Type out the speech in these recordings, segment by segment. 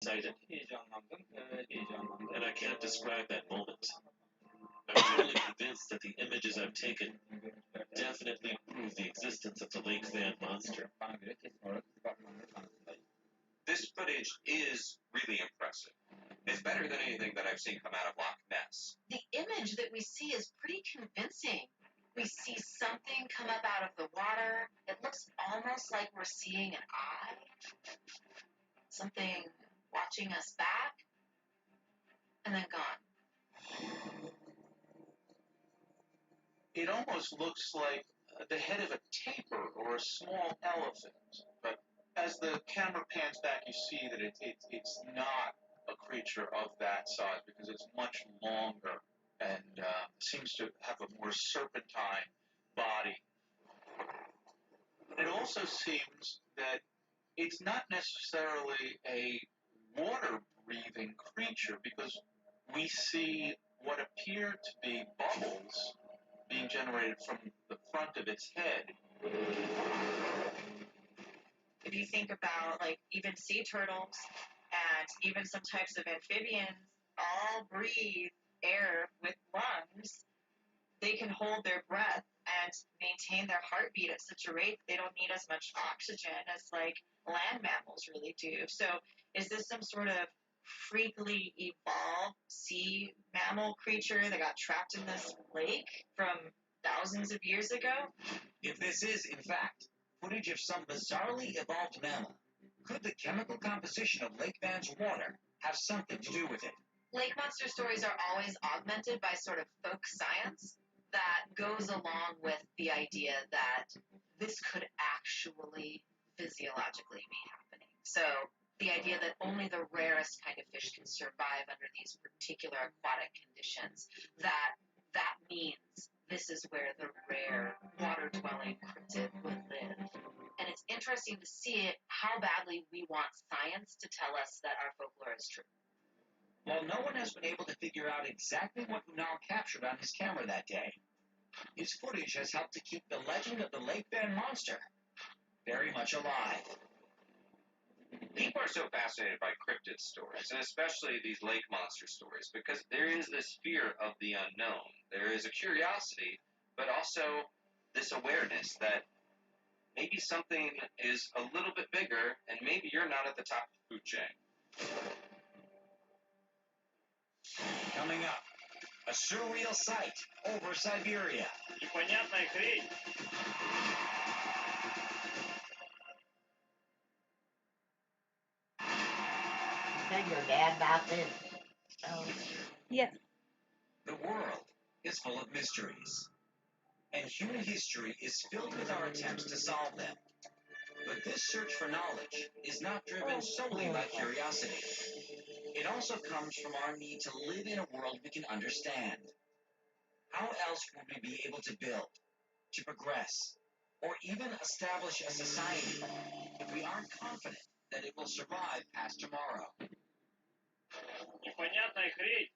Excited, Heyecanlandım. Heyecanlandım. and I can't describe that moment. I'm really convinced that the images I've taken definitely prove the existence of the Lake Van monster. Bana göre kesin olarak ispatlandığı kanısındayım. This footage is really impressive. It's better than anything that I've seen come out of Loch Ness. The image that we see is pretty convincing. We see something come up out of the water. It looks almost like we're seeing an eye. Something watching us back, and then gone. It almost looks like the head of a tapir or a small elephant. But as the camera pans back, you see that it's not a creature of that size because it's much longer and seems to have a more serpentine body. It also seems that it's not necessarily a water-breathing creature because we see what appear to be bubbles being generated from the front of its head. If you think about, like, even sea turtles and even some types of amphibians all breathe air with lungs, they can hold their breath and maintain their heartbeat at such a rate that they don't need as much oxygen as, like, land mammals really do. So is this some sort of freakily evolved sea mammal creature that got trapped in this lake from thousands of years ago? If this is, in fact, footage of some bizarrely evolved mammal, could the chemical composition of Lake Van's water have something to do with it? Lake monster stories are always augmented by sort of folk science that goes along with the idea that this could actually physiologically be happening. So the idea that only the rarest kind of fish can survive under these particular aquatic conditions, that means this is where the rare water-dwelling cryptid would live. And it's interesting to see how badly we want science to tell us that our folklore is true. While no one has been able to figure out exactly what Unal captured on his camera that day, his footage has helped to keep the legend of the Lake Van monster very much alive. People are so fascinated by cryptid stories, and especially these lake monster stories, because there is this fear of the unknown. There is a curiosity, but also this awareness that maybe something is a little bit bigger, and maybe you're not at the top of the food chain. Coming up, a surreal sight over Siberia. Непонятная хрень. Tell your dad about this. Oh. Yes. The world is full of mysteries, and human history is filled with our attempts to solve them. But this search for knowledge is not driven solely by curiosity. It also comes from our need to live in a world we can understand. How else would we be able to build, to progress, or even establish a society if we aren't confident that it will survive past tomorrow? Непонятная хрень.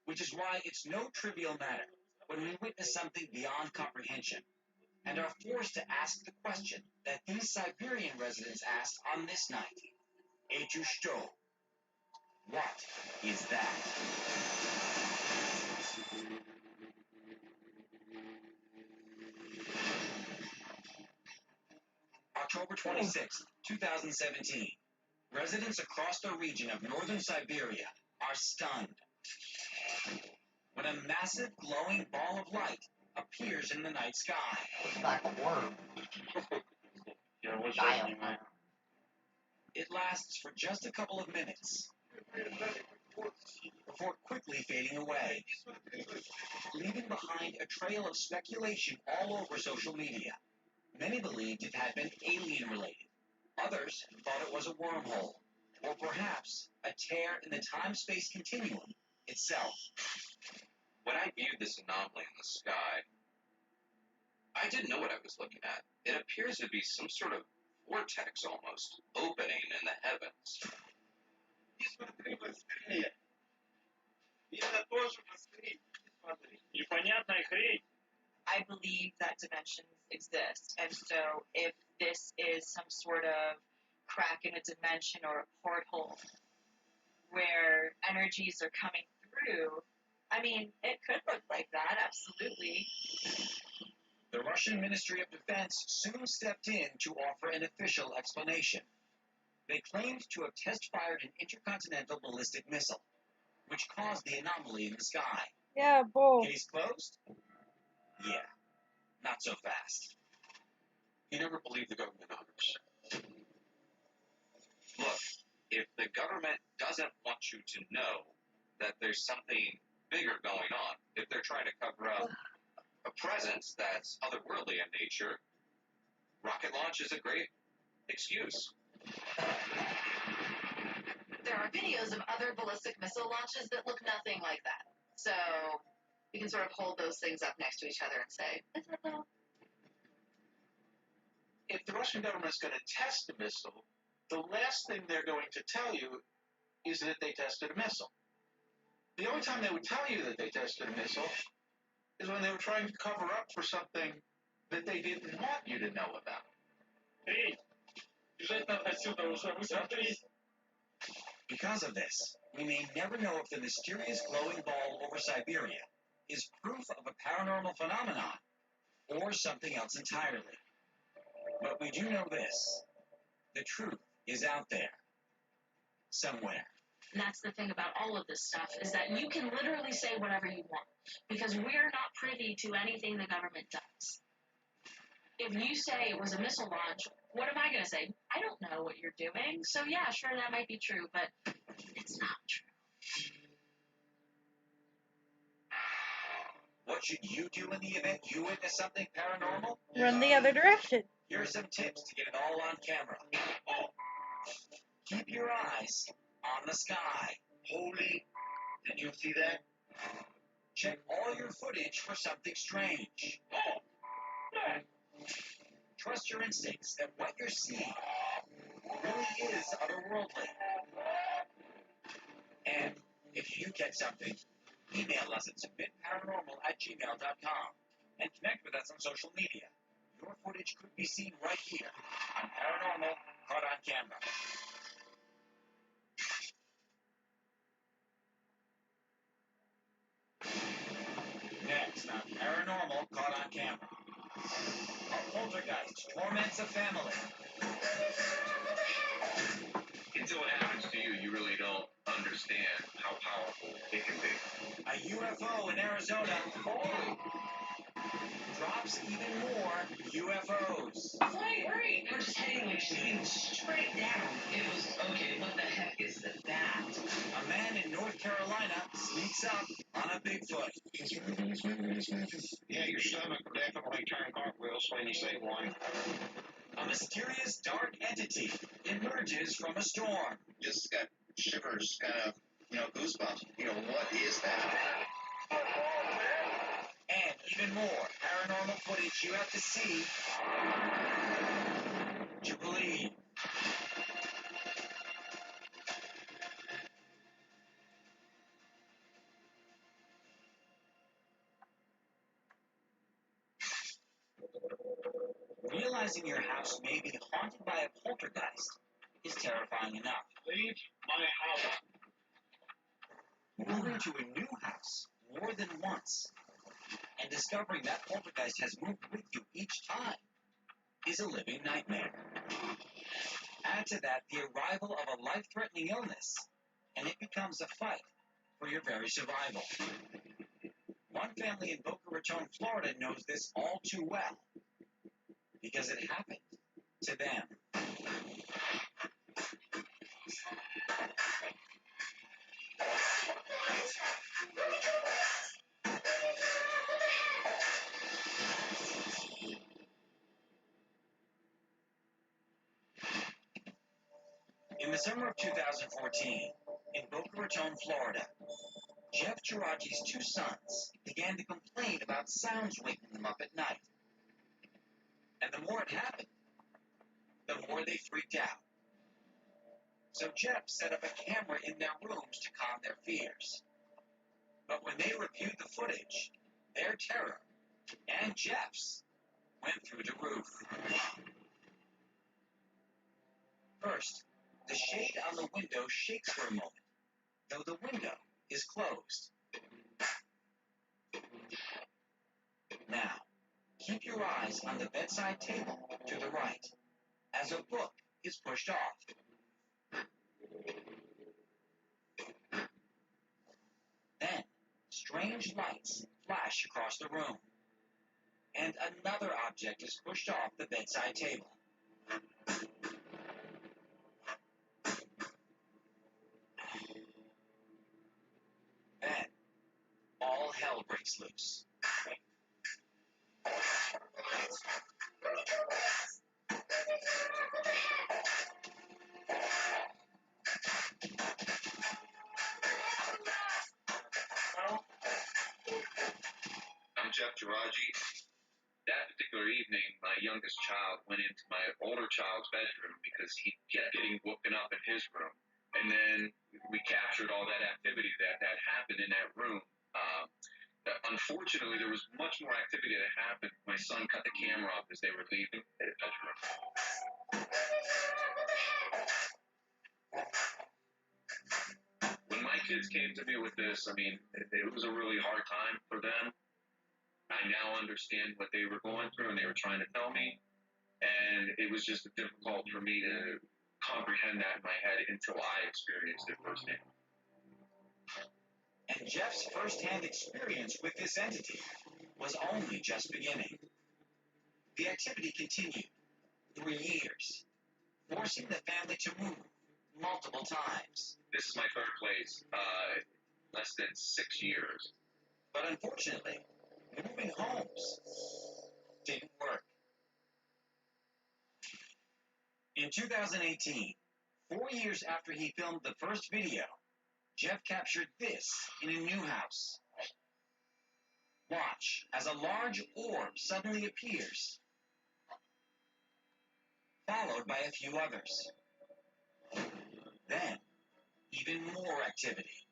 Which is why it's no trivial matter when we witness something beyond comprehension and are forced to ask the question that these Siberian residents asked on this night. Etu что? What is that? October 26, 2017. Residents across the region of northern Siberia are stunned when a massive glowing ball of light appears in the night sky. Looks like a worm. Я вот Dial. сейчас снимаю. It lasts for just a couple of minutes before quickly fading away, leaving behind a trail of speculation all over social media. Many believed it had been alien-related. Others thought it was a wormhole, or perhaps a tear in the time-space continuum itself. When I viewed this anomaly in the sky, I didn't know what I was looking at. It appears to be some sort of vortex almost, opening in the heavens. Непонятная хрень. I believe that dimensions exist. And so if this is some sort of crack in a dimension or a porthole, where energies are coming through. I mean, it could look like that, absolutely. The Russian Ministry of Defense soon stepped in to offer an official explanation. They claimed to have test-fired an intercontinental ballistic missile, which caused the anomaly in the sky. Yeah, bull. Case closed? Yeah, not so fast. You never believe the government honors. Look, if the government doesn't want you to know that there's something bigger going on, if they're trying to cover up a presence that's otherworldly in nature, rocket launch is a great excuse. There are videos of other ballistic missile launches that look nothing like that. So you can sort of hold those things up next to each other and say, is that though? If the Russian government's going to test a missile, the last thing they're going to tell you is that they tested a missile. The only time they would tell you that they tested a missile is when they were trying to cover up for something that they didn't want you to know about. Треть. Бежать надо отсюда уже. Быстро, треть. Because of this, we may never know if the mysterious glowing ball over Siberia is proof of a paranormal phenomenon or something else entirely. But we do know this. The truth is out there. Somewhere. And that's the thing about all of this stuff, is that you can literally say whatever you want, because we're not privy to anything the government does. If you say it was a missile launch, what am I going to say? I don't know what you're doing, so yeah, sure, that might be true, but it's not true. What should you do in the event you witness something paranormal? Run the other direction. Here are some tips to get it all on camera. Keep your eyes on the sky. Holy, did you see that? Check all your footage for something strange. Trust your instincts that what you're seeing really is otherworldly. And if you get something, email us at submitparanormal@gmail.com and connect with us on social media. Your footage could be seen right here on Paranormal Caught on Camera. Next on Paranormal Caught on Camera. A poltergeist torments a family. Until it happens to you, you really don't understand how powerful it can be. A UFO in Arizona drops even more UFOs. Right. We're just heading straight down. It was, okay, what the heck is that? A man in North Carolina sneaks up on a Bigfoot. Yeah, your stomach will definitely turn cartwheels when you see one. A mysterious dark entity emerges from a storm. Just got shivers, kind of, goosebumps. What is that? And even more paranormal footage you have to see to believe. Realizing your house may be haunted by a poltergeist is terrifying enough. Leave my house. Moving to a new house more than once and discovering that poltergeist has moved with you each time is a living nightmare. Add to that the arrival of a life-threatening illness, and it becomes a fight for your very survival. One family in Boca Raton, Florida knows this all too well because it happened to them. In the summer of 2014, in Boca Raton, Florida, Jeff Geragi's two sons began to complain about sounds waking them up at night. And the more it happened, the more they freaked out. So Jeff set up a camera in their rooms to calm their fears. But when they reviewed the footage, their terror and Jeff's went through the roof. First, the shade on the window shakes for a moment, though the window is closed. Now, keep your eyes on the bedside table to the right as a book is pushed off. Then, strange lights flash across the room, and another object is pushed off the bedside table. Then, all hell breaks loose. I'm Jeff Geraci. That particular evening, my youngest child went into my older child's bedroom because he kept getting woken up in his room. And then we captured all that activity that happened in that room. Unfortunately, there was much more activity that happened. My son cut the camera off as they were leaving the bedroom. When my kids came to me with this, I mean, it was a really hard time for them. I now understand what they were going through and they were trying to tell me. And it was just difficult for me to comprehend that in my head until I experienced it firsthand. And Jeff's first-hand experience with this entity was only just beginning. The activity continued for years, forcing the family to move multiple times. This is my third place, less than 6 years. But unfortunately, moving homes didn't work. In 2018, 4 years after he filmed the first video, Jeff captured this in a new house. Watch as a large orb suddenly appears, followed by a few others. Then, even more activity.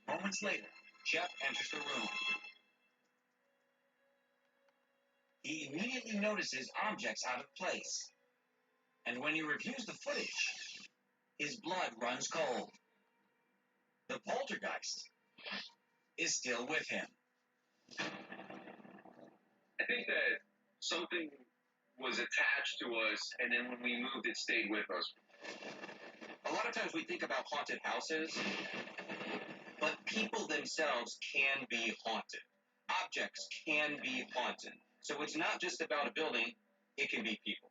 Moments later, Jeff enters the room. He immediately notices objects out of place. And when he reviews the footage, his blood runs cold. The poltergeist is still with him. I think that something was attached to us, and then when we moved, it stayed with us. A lot of times we think about haunted houses, but people themselves can be haunted. Objects can be haunted. So it's not just about a building, it can be people.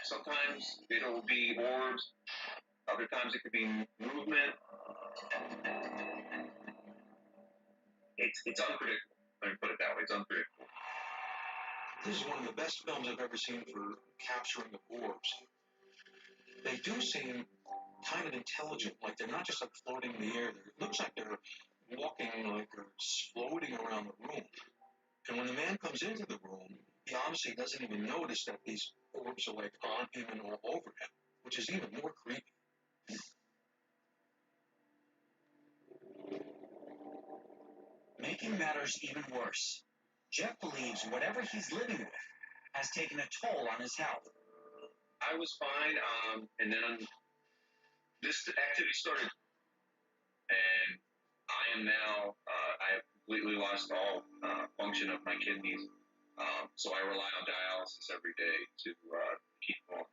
Sometimes it'll be orbs, other times it could be movement. It's unpredictable. Let me put it that way. It's unpredictable. This is one of the best films I've ever seen for capturing the orbs. They do seem kind of intelligent, like they're not just like floating in the air. It looks like they're walking, like they're floating around the room. And when the man comes into the room, he obviously doesn't even notice that these orbs are like on him and all over him, which is even more creepy. Making matters even worse, Jeff believes whatever he's living with has taken a toll on his health. I was fine, and then this activity started, and I am now, I have completely lost all function of my kidneys, so I rely on dialysis every day to keep going.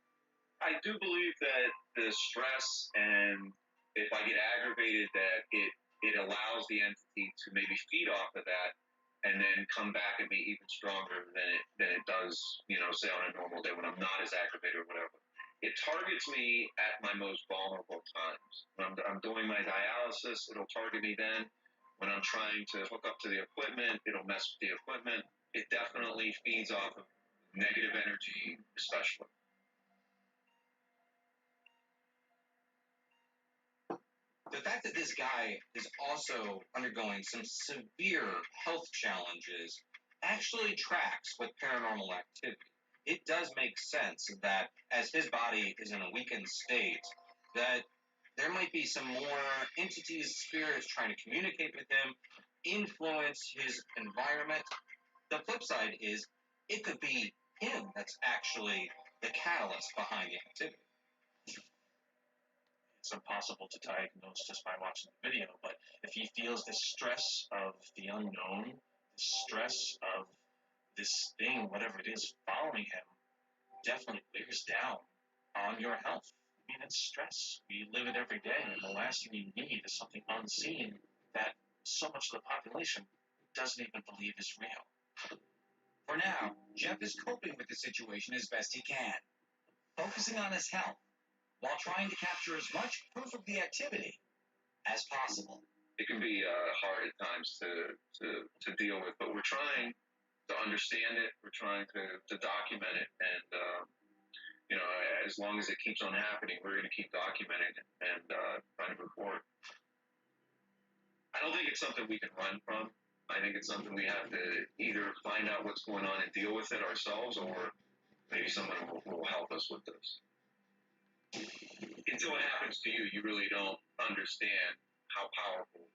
I do believe that the stress, and if I get aggravated, that it allows the entity to maybe feed off of that and then come back at me even stronger than it does, say on a normal day when I'm not as aggravated or whatever. It targets me at my most vulnerable times. When I'm doing my dialysis, it'll target me then. When I'm trying to hook up to the equipment, it'll mess with the equipment. It definitely feeds off of negative energy, especially. The fact that this guy is also undergoing some severe health challenges actually tracks with paranormal activity. It does make sense that as his body is in a weakened state, that there might be some more entities, spirits trying to communicate with him, influence his environment. The flip side is it could be him that's actually the catalyst behind the activity. It's impossible to diagnose just by watching the video, but if he feels the stress of the unknown, the stress of this thing, whatever it is, following him, definitely wears down on your health. I mean, it's stress. We live it every day, and the last thing you need is something unseen that so much of the population doesn't even believe is real. For now, Jeff is coping with the situation as best he can, focusing on his health while trying to capture as much proof of the activity as possible. It can be hard at times to deal with, but we're trying to understand it. We're trying to document it, and as long as it keeps on happening, we're going to keep documenting it and trying to report. I don't think it's something we can run from. I think it's something we have to either find out what's going on and deal with it ourselves, or maybe someone will help us with this. Until it happens to you, you really don't understand how powerful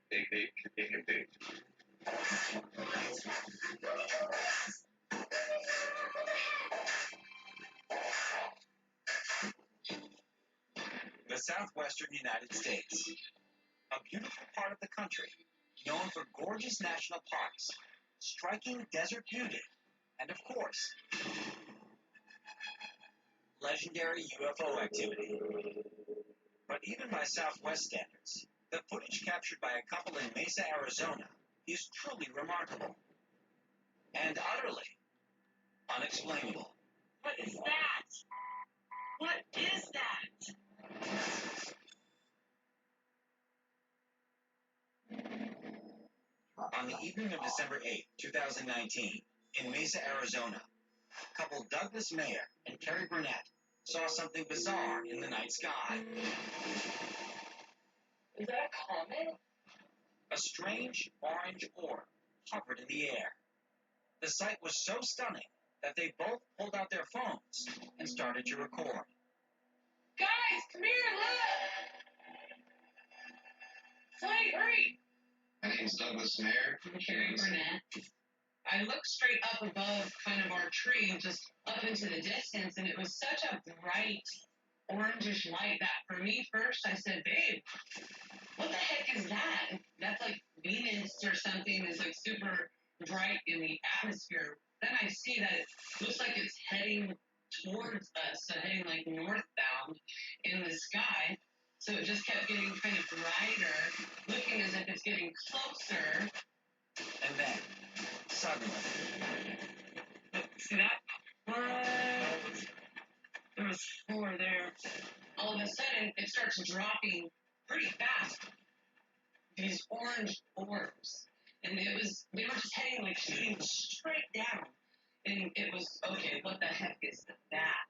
it can be. The southwestern United States, a beautiful part of the country known for gorgeous national parks, striking desert beauty, and of course, legendary UFO activity. But even by Southwest standards, the footage captured by a couple in Mesa, Arizona is truly remarkable and utterly unexplainable. What is that? What is that? On the evening of December 8, 2019, in Mesa, Arizona, couple Douglas Mayer and Carrie Burnett saw something bizarre in the night sky. Is that a comet? A strange orange orb hovered in the air. The sight was so stunning that they both pulled out their phones and started to record. Guys, come here, look! Slade, hurry! My name's Douglas Mayer. Carrie Burnett. I looked straight up above kind of our tree, just up into the distance, and it was such a bright orangish light that for me first I said, babe, what the heck is that? That's like Venus or something is like super bright in the atmosphere. Then I see that it looks like it's heading towards us, so heading like northbound in the sky. So it just kept getting kind of brighter, looking as if it's getting closer. And then, suddenly, See that? There was 4 there. All of a sudden, it starts dropping pretty fast. These orange orbs. And they were just heading like shooting straight down. And it was, okay, what the heck is that?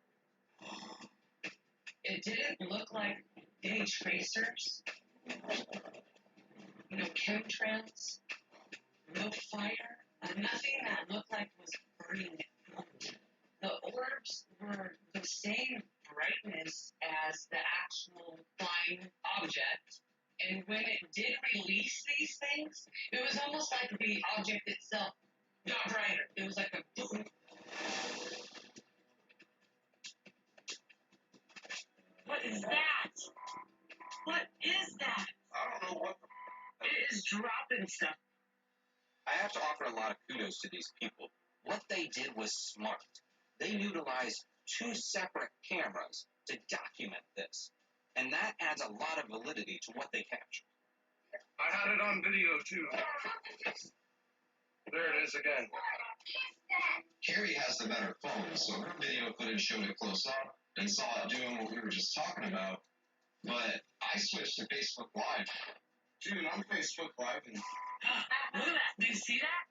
It didn't look like any tracers. No chemtrails. No fire. Nothing that looked like was burning. The orbs were the same brightness as the actual flying object. And when it did release these things, it was almost like the object itself got brighter. It was like a boom. What is that? What is that? I don't know what. It is dropping stuff. I have to offer a lot of kudos to these people. What they did was smart. They utilized 2 separate cameras to document this, and that adds a lot of validity to what they captured. I had it on video too. There it is again. Carrie has the better phone, so her video footage showed it close up and saw it doing what we were just talking about. But I switched to Facebook Live. Dude, I'm Facebook Live and Look at that. Do you see that?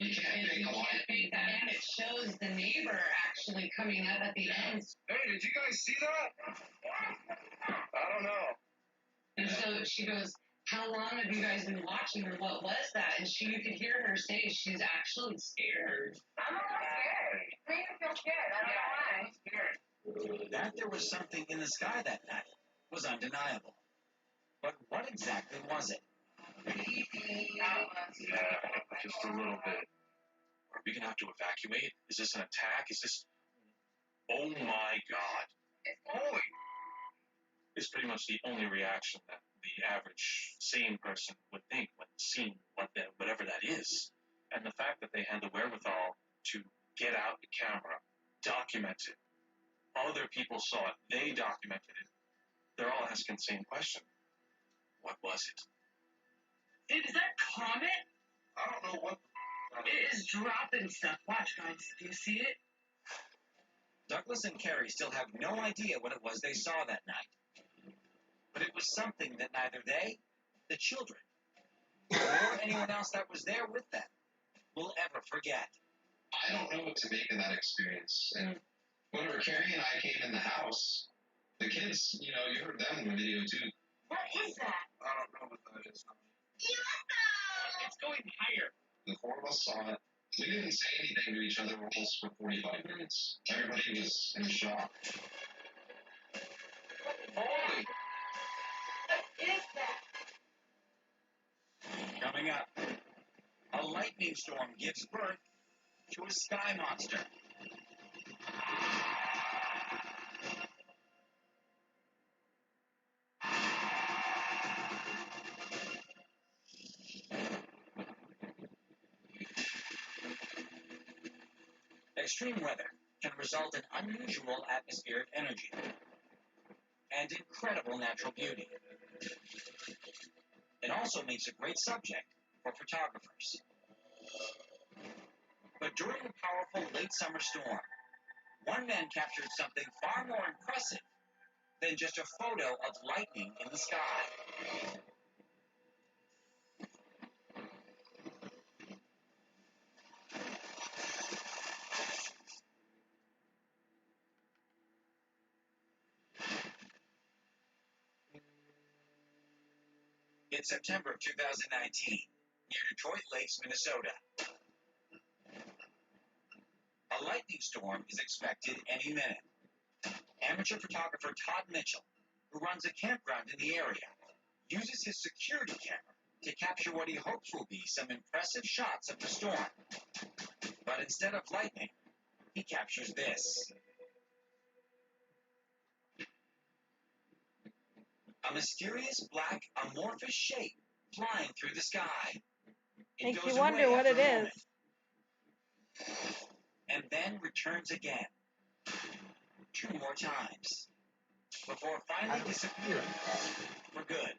you can't make a live. Fake that. And it shows the neighbor actually coming up at the end. Hey, did you guys see that? I don't know. And so she goes, how long have you guys been watching, or what was that? And you could hear her say she's actually scared. I'm a little scared. It made me feel scared. I don't know why. I'm scared. That there was something in the sky that night was undeniable. But what exactly was it? Yeah, just a little bit. Are we gonna have to evacuate? Is this an attack? Is this? Oh my God! Holy! It's pretty much the only reaction that the average sane person would think when seeing whatever that is. And the fact that they had the wherewithal to get out the camera, document it, other people saw it, they documented it. They're all asking the same question. What was it? Dude, is that Comet? I don't know what. It is dropping stuff. Watch, guys. Do you see it? Douglas and Carrie still have no idea what it was they saw that night. But it was something that neither they, the children, or anyone else that was there with them will ever forget. I don't know what to make of that experience. And whenever Carrie and I came in the house, the kids, you heard them in the video too. What is that? I don't know what that is. It's going higher. The four of us saw it. We didn't say anything to each other almost for 45 minutes. Everybody was in shock. Holy! What is that? Coming up, a lightning storm gives birth to a sky monster. Extreme weather can result in unusual atmospheric energy and incredible natural beauty. It also makes a great subject for photographers. But during a powerful late summer storm, one man captured something far more impressive than just a photo of lightning in the sky. In September of 2019, near Detroit Lakes, Minnesota, a lightning storm is expected any minute. Amateur photographer Todd Mitchell, who runs a campground in the area, uses his security camera to capture what he hopes will be some impressive shots of the storm. But instead of lightning, he captures this. A mysterious black amorphous shape flying through the sky. It Makes goes you wonder away what after it a is. moment, and then returns again 2 more times before finally disappearing for good.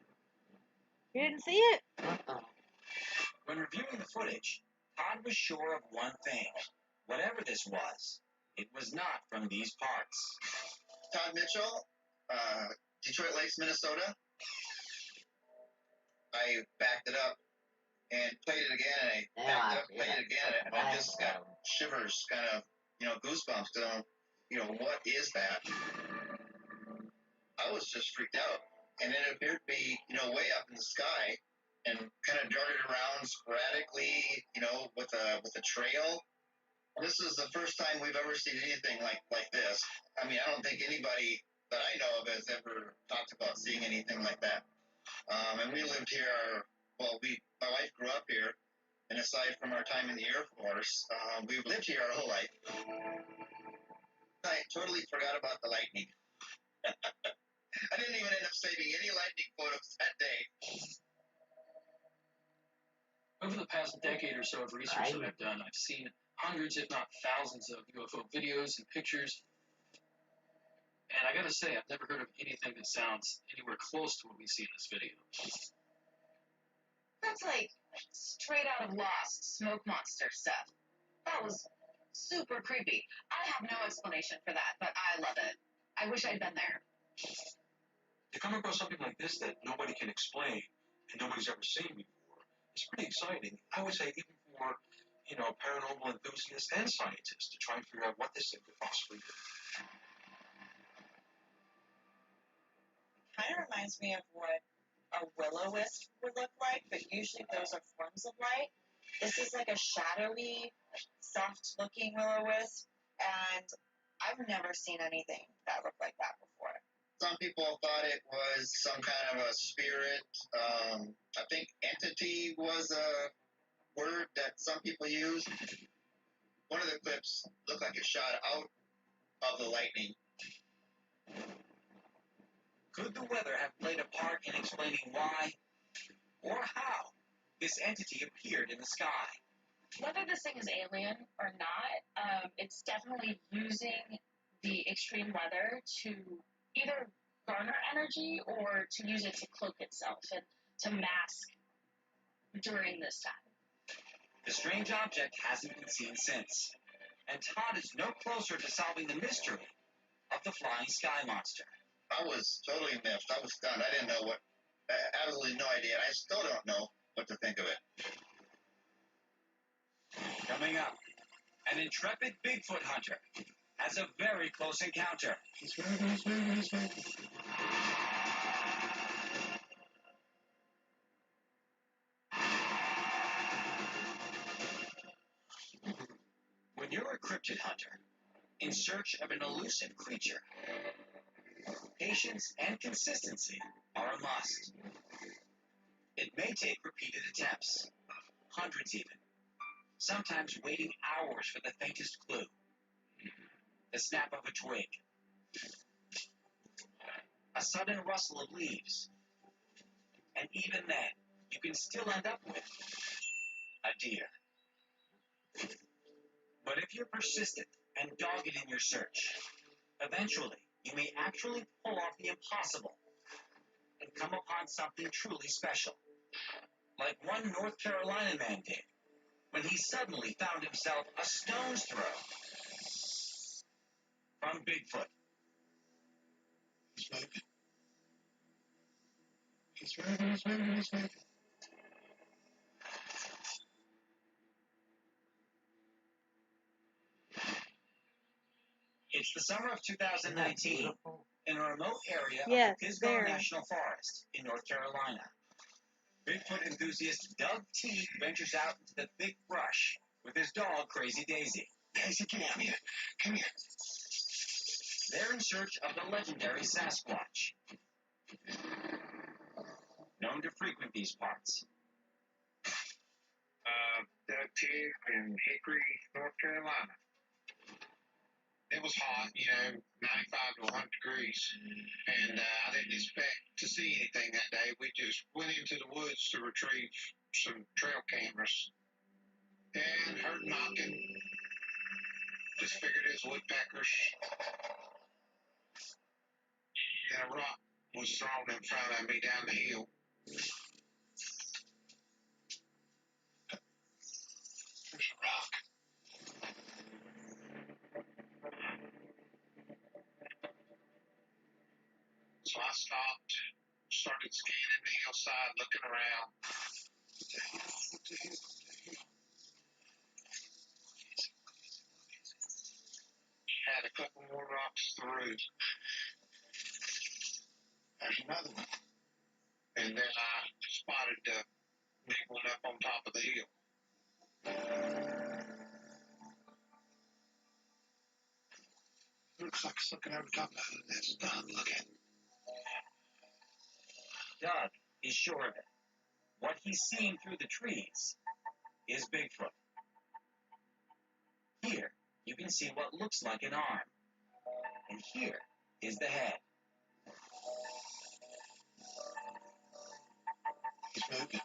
You didn't see it? When reviewing the footage, Todd was sure of one thing. Whatever this was, it was not from these parts. Todd Mitchell, Detroit Lakes, Minnesota. I backed it up and played it again. And I backed it up, played it again, and I just got shivers, kind of, goosebumps. What is that? I was just freaked out, and it appeared to be, way up in the sky, and kind of darted around sporadically, with a trail. This is the first time we've ever seen anything like this. I mean, I don't think anybody that I know of has ever talked about seeing anything like that. And we lived here. My wife grew up here, and aside from our time in the Air Force, we've lived here our whole life. I totally forgot about the lightning. I didn't even end up saving any lightning photos that day. Over the past decade or so of research that I've done, I've seen hundreds, if not thousands, of UFO videos and pictures. And I gotta say, I've never heard of anything that sounds anywhere close to what we see in this video. That's like straight out of Lost, smoke monster stuff. That was super creepy. I have no explanation for that, but I love it. I wish I'd been there. To come across something like this that nobody can explain and nobody's ever seen before, it's pretty exciting. I would say even for, paranormal enthusiasts and scientists to try and figure out what this thing could possibly be. Kind of reminds me of what a will-o-wisp would look like, but usually those are forms of light. This is like a shadowy, soft-looking will-o-wisp, and I've never seen anything that looked like that before. Some people thought it was some kind of a spirit. I think entity was a word that some people use. One of the clips looked like it shot out of the lightning. Could the weather have played a part in explaining why or how this entity appeared in the sky? Whether this thing is alien or not, it's definitely using the extreme weather to either garner energy or to use it to cloak itself and to mask during this time. The strange object hasn't been seen since, and Todd is no closer to solving the mystery of the flying sky monster. I was totally miffed. I was stunned. I didn't know what, absolutely no idea. I still don't know what to think of it. Coming up, an intrepid Bigfoot hunter has a very close encounter. When you're a cryptid hunter in search of an elusive creature, patience and consistency are a must. It may take repeated attempts, hundreds even, sometimes waiting hours for the faintest clue, the snap of a twig, a sudden rustle of leaves, and even then, you can still end up with a deer. But if you're persistent and dogged in your search, eventually you may actually pull off the impossible and come upon something truly special, like one North Carolina man did when he suddenly found himself a stone's throw from Bigfoot. He's moving. It's the summer of 2019 in a remote area Yes, of the Pisgah very. National Forest in North Carolina. Bigfoot enthusiast Doug Teague ventures out into the thick brush with his dog Crazy Daisy. Daisy, get out here. Come here. They're in search of the legendary Sasquatch, known to frequent these parts. Doug Teague in Hickory, North Carolina. It was hot, 95 to 100 degrees, and I didn't expect to see anything that day. We just went into the woods to retrieve some trail cameras and heard knocking. Just figured it was woodpeckers. And a rock was thrown in front of me down the hill. There's a rock. So I stopped, started scanning the hillside, looking around. What the hell? Had a couple more rocks through. There's another one. And then I spotted the big one up on top of the hill. Looks like it's looking over top of it. That's not looking. Doug is sure of it. What he's seeing through the trees is Bigfoot. Here, you can see what looks like an arm. And here is the head. He's moving.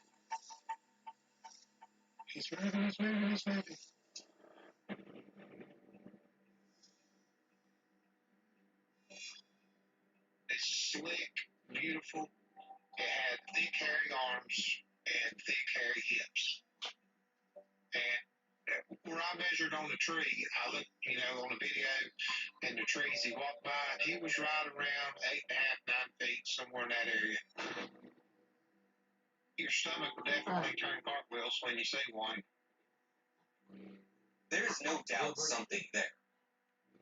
He's moving, he's moving, he's moving. It's slick, beautiful. It had thick, hairy arms and thick, hairy hips. And where I measured on the tree, I looked, on the video, and the trees he walked by, and he was right around 8.5, 9 feet, somewhere in that area. Your stomach will definitely turn cartwheels when you see one. There's no doubt something there.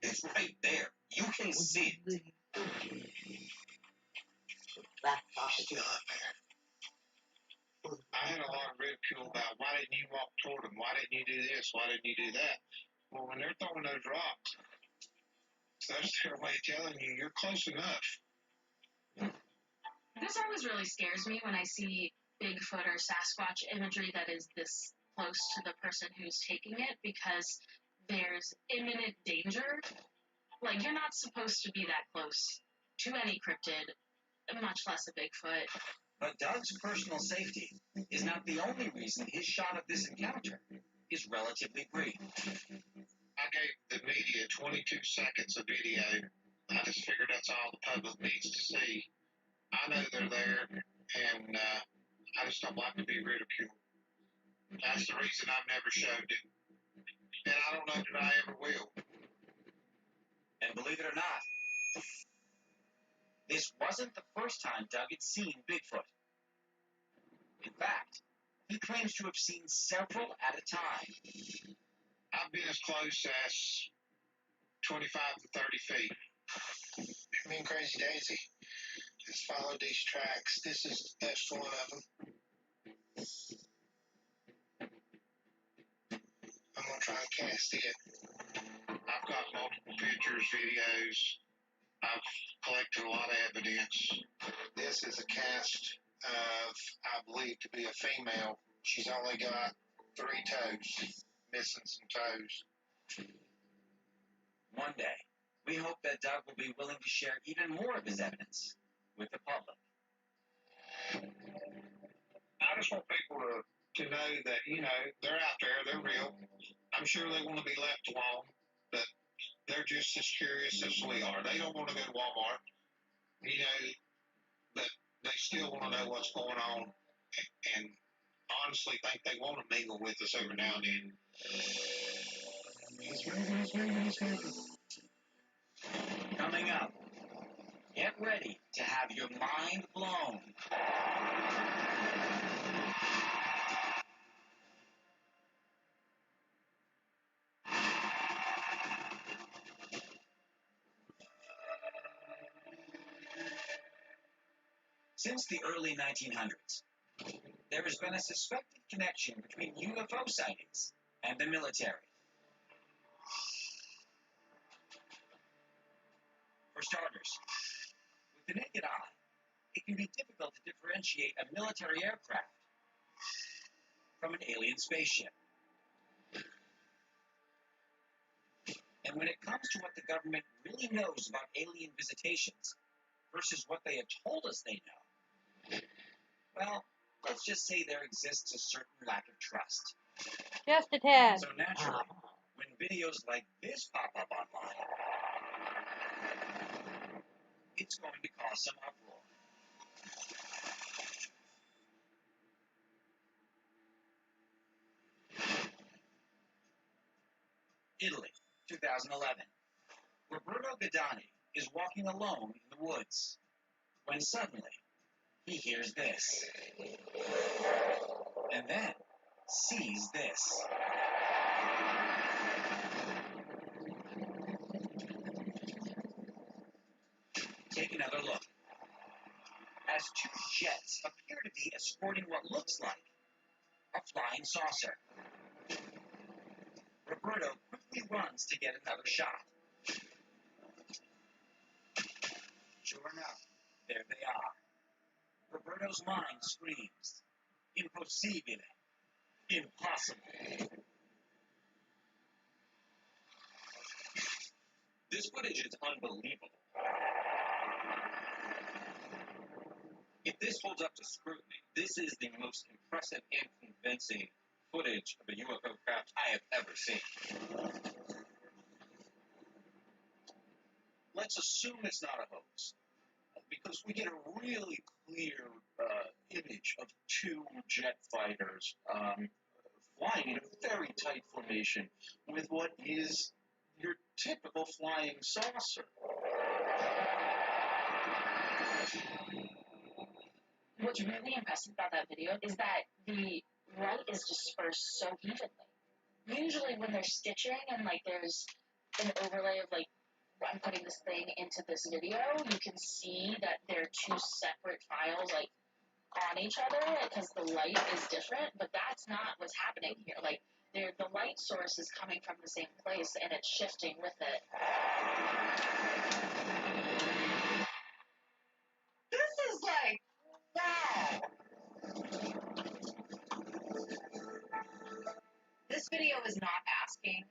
It's right there. You can see it. Still up there. I had a lot of ridicule about why didn't you walk toward them? Why didn't you do this? Why didn't you do that? Well, when they're throwing those rocks, that's their way of telling you you're close enough. This always really scares me when I see Bigfoot or Sasquatch imagery that is this close to the person who's taking it, because there's imminent danger. Like, you're not supposed to be that close to any cryptid, much less a Bigfoot. But Doug's personal safety is not the only reason his shot of this encounter is relatively brief. I gave the media 22 seconds of video. I just figured that's all the public needs to see. I know they're there, and I just don't like to be ridiculed. That's the reason I've never showed it. And I don't know that I ever will. And believe it or not, this wasn't the first time Doug had seen Bigfoot. In fact, he claims to have seen several at a time. I've been as close as 25 to 30 feet. Me and Crazy Daisy just followed these tracks. That's one of them. I'm gonna try and cast it. I've got multiple pictures, videos. I've collected a lot of evidence. This is a cast of, I believe, to be a female. She's only got 3 toes, missing some toes. One day, we hope that Doug will be willing to share even more of his evidence with the public. I just want people to know that, they're out there, they're real. I'm sure they want to be left alone, but they're just as curious as we are. They don't want to go to Walmart, but they still want to know what's going on, and honestly think they want to mingle with us every now and then. He's moving. Coming up, get ready to have your mind blown. Since the early 1900s, there has been a suspected connection between UFO sightings and the military. For starters, with the naked eye, it can be difficult to differentiate a military aircraft from an alien spaceship. And when it comes to what the government really knows about alien visitations versus what they have told us they know, well, let's just say there exists a certain lack of trust. Just a tad. So naturally, when videos like this pop up online, it's going to cause some uproar. Italy, 2011. Roberto Gadani is walking alone in the woods when suddenly he hears this. And then sees this. Take another look. As 2 jets appear to be escorting what looks like a flying saucer. Roberto quickly runs to get another shot. Sure enough, there they are. Roberto's mind screams, impossibile, impossible. This footage is unbelievable. If this holds up to scrutiny, this is the most impressive and convincing footage of a UFO craft I have ever seen. Let's assume it's not a hoax, because we get a really clear image of 2 jet fighters flying in a very tight formation with what is your typical flying saucer. What's really impressive about that video is that the light is dispersed so evenly. Usually when they're stitching and there's an overlay of I'm putting this thing into this video, you can see that they're 2 separate files on each other because the light is different, but that's not what's happening here. The light source is coming from the same place and it's shifting with it. This is video is not asking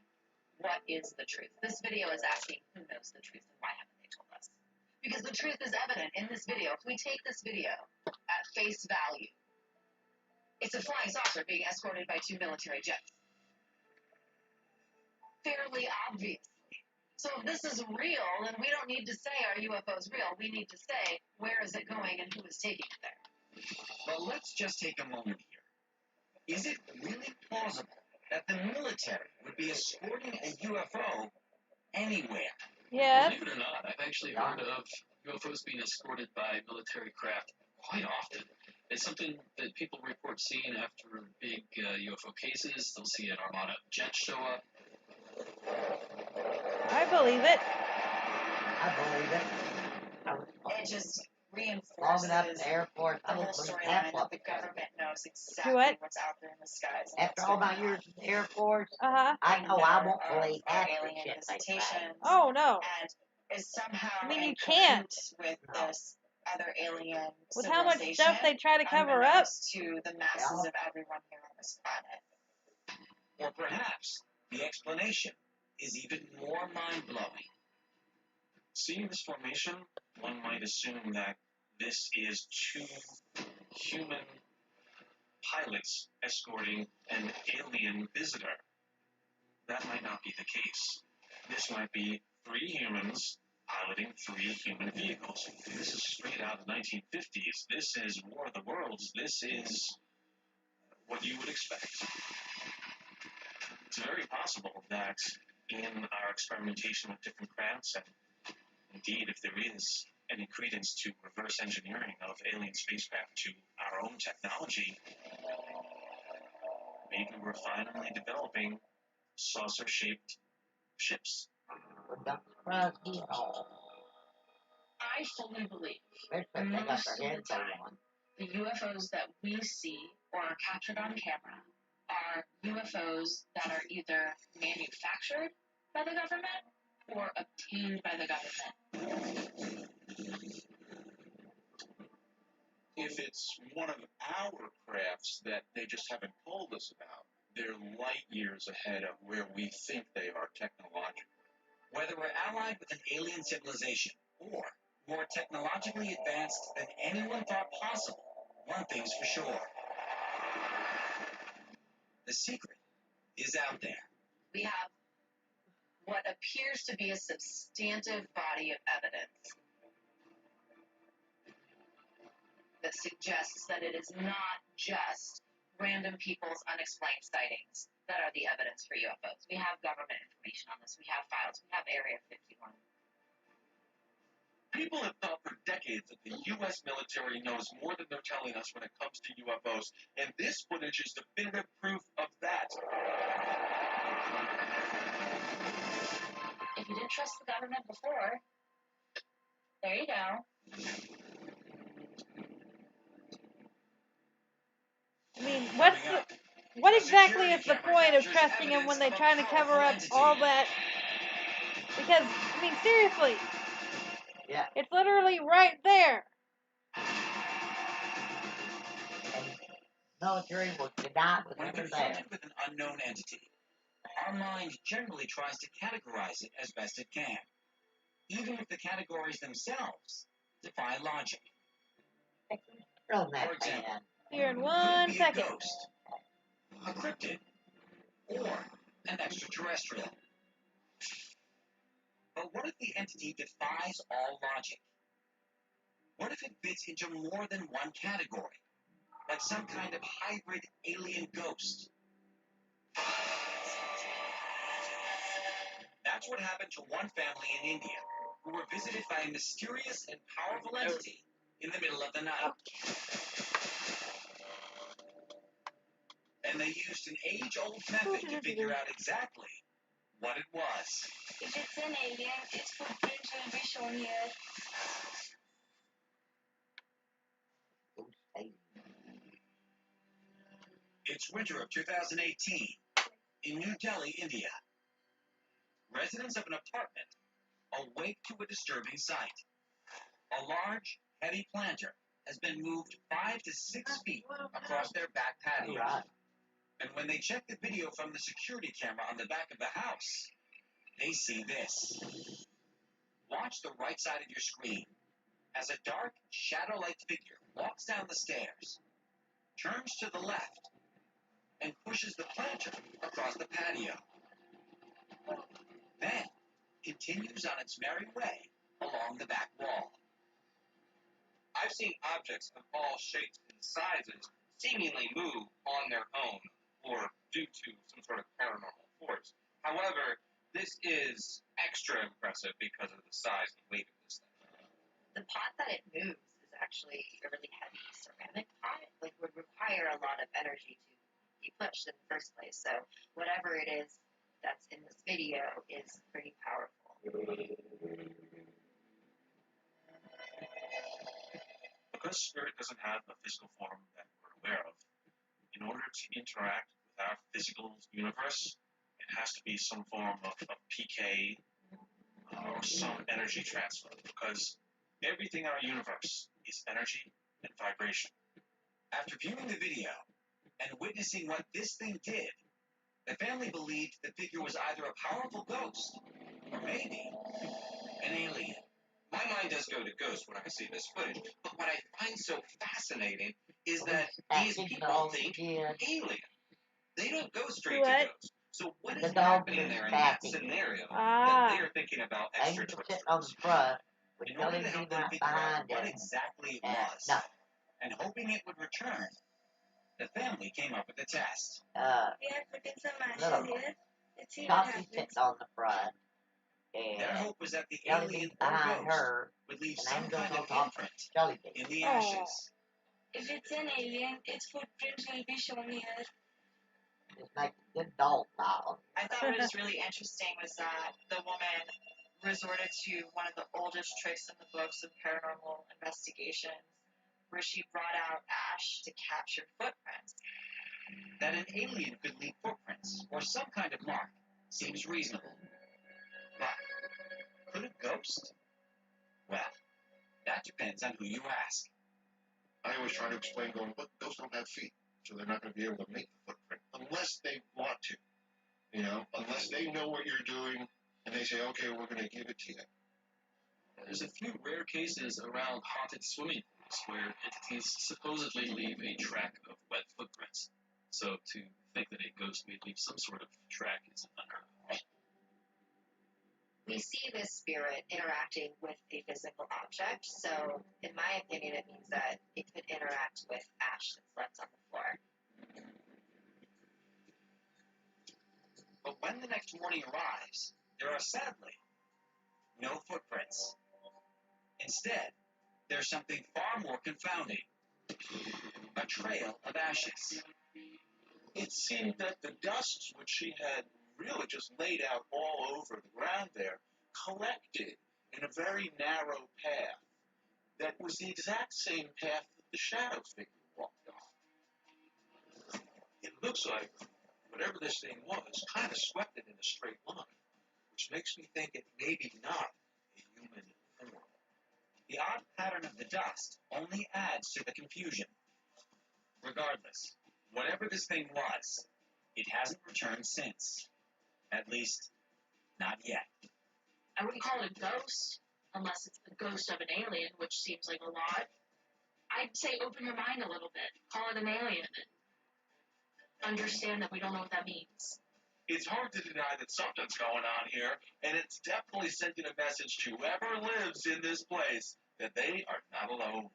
what is the truth. This video is asking who knows the truth and why haven't they told us? Because the truth is evident in this video. If we take this video at face value, it's a flying saucer being escorted by 2 military jets. Fairly obviously. So if this is real, then we don't need to say are UFOs real. We need to say where is it going and who is taking it there. But let's just take a moment here. Is it really plausible that the military would be escorting a UFO anywhere? Yes. Believe it or not, I've actually heard of UFOs being escorted by military craft quite often. It's something that people report seeing after big UFO cases. They'll see an armada of jets show up. I believe it. I believe it. It just reinforces Long enough in the Air Force, the I whole was from storyline that the Tesla. government knows exactly What? what's out there in the skies. and After what's all my going years on. in the Air Force, Uh-huh. I know I won't Of believe our half the alien shit they say. visitations. Oh, no. And is somehow I mean, you in can't. cahoots with No. this other alien With how much stuff they try to cover up. unbeknownst to the masses Yeah. of everyone here on this planet. Or perhaps the explanation is even more mind-blowing. Seeing this formation, one might assume that this is 2 human pilots escorting an alien visitor. That might not be the case. This might be 3 humans piloting 3 human vehicles. This is straight out of the 1950s. This is War of the Worlds. This is what you would expect. It's very possible that in our experimentation with different crafts, and indeed if there is any credence to reverse engineering of alien spacecraft to our own technology, maybe we're finally developing saucer-shaped ships. Don't surprise you at all. I fully believe Especially if they got most their of the heads time on. the UFOs that we see or are captured on camera are UFOs that are either manufactured by the government or obtained by the government. If it's one of our crafts that they just haven't told us about, they're light years ahead of where we think they are technologically. Whether we're allied with an alien civilization or more technologically advanced than anyone thought possible, one thing's for sure. The secret is out there. We have what appears to be a substantive body of evidence that suggests that it is not just random people's unexplained sightings that are the evidence for UFOs. We have government information on this. We have files. We have Area 51. People have thought for decades that the U.S. military knows more than they're telling us when it comes to UFOs, and this footage is definitive proof of that. If you didn't trust the government before, there you go. I mean, what exactly is the point of trusting them when they're trying to cover up all that? Because, I mean, seriously. Yeah. It's literally right there. And military will deny that When they're there. confronted with an unknown entity, our mind generally tries to categorize it as best it can, even if the categories themselves defy logic. Throw that For example, man. Here in could one it be second. a ghost, a cryptid, or an extraterrestrial? But what if the entity defies all logic? What if it fits into more than one category, like some kind of hybrid alien ghost? That's what happened to one family in India who were visited by a mysterious and powerful entity in the middle of the night. And they used an age-old method to figure out exactly what it was. If it's an alien, it's potential to be shown here. It's winter of 2018 in New Delhi, India. Residents of an apartment awake to a disturbing sight. A large, heavy planter has been moved 5 to 6 feet across their back patio. Right. And when they check the video from the security camera on the back of the house, they see this. Watch the right side of your screen as a dark, shadow-like figure walks down the stairs, turns to the left, and pushes the planter across the patio. Then continues on its merry way along the back wall. I've seen objects of all shapes and sizes seemingly move on their own or due to some sort of paranormal force. However, this is extra impressive because of the size and weight of this thing. The pot that it moves is actually a really heavy ceramic pot. Like, would require a lot of energy to be pushed in the first place. So whatever it is that's in this video is pretty powerful. Because spirit doesn't have a physical form that we're aware of, in order to interact with our physical universe, it has to be some form of PK or some energy transfer, because everything in our universe is energy and vibration. After viewing the video and witnessing what this thing did, the family believed the figure was either a powerful ghost or maybe an alien. My mind does go to ghosts when I see this footage, but what I find so fascinating is that these people think alien. They don't go straight to ghosts. So what is happening there in that scenario that they are thinking about extraterrestrials? In order to help them figure out what exactly it was, and hoping it would return, the family came up with a test. We are putting some ashes here. Let's see what happens. Sitting on the front. Their hope was that the Jelly alien beans or behind ghost her, would leave and some I'm kind gonna of go imprint jelly beans. in the ashes. If it's an alien, its footprints will be shown here. It's like a good dog bottle. I thought what was really interesting was that the woman resorted to one of the oldest tricks in the books of paranormal investigations, where she brought out ash to capture footprints. That an alien could leave footprints or some kind of mark seems reasonable. But could a ghost? Well, that depends on who you ask. I always try to explain, going, but ghosts don't have feet, so they're not going to be able to make the footprint unless they want to. Unless they know what you're doing and they say, okay, we're going to give it to you. There's a few rare cases around haunted swimming pools where entities supposedly leave a track of wet footprints. So to think that a ghost may leave some sort of track is unheard of. We see this spirit interacting with a physical object, so in my opinion, it means that it could interact with ash that's left on the floor. But when the next morning arrives, there are sadly no footprints. Instead, there's something far more confounding. A trail of ashes. It seemed that the dust, which she had really just laid out all over the ground there, collected in a very narrow path that was the exact same path that the shadow figure walked on. It looks like whatever this thing was kind of swept it in a straight line, which makes me think it may be not a human form. The odd pattern of the dust only adds to the confusion. Regardless, whatever this thing was, it hasn't returned since. At least, not yet. I wouldn't call it a ghost, unless it's the ghost of an alien, which seems like a lot. I'd say open your mind a little bit. Call it an alien. And understand that we don't know what that means. It's hard to deny that something's going on here, and it's definitely sending a message to whoever lives in this place that they are not alone.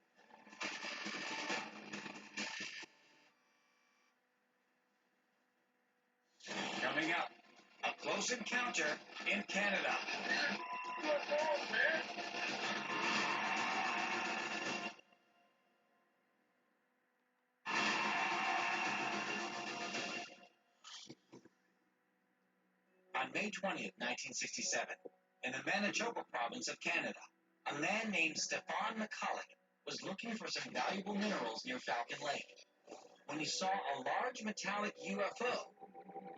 Coming up, a close encounter in Canada. On May 20th, 1967, in the Manitoba province of Canada, a man named Stefan McCulloch was looking for some valuable minerals near Falcon Lake when he saw a large metallic UFO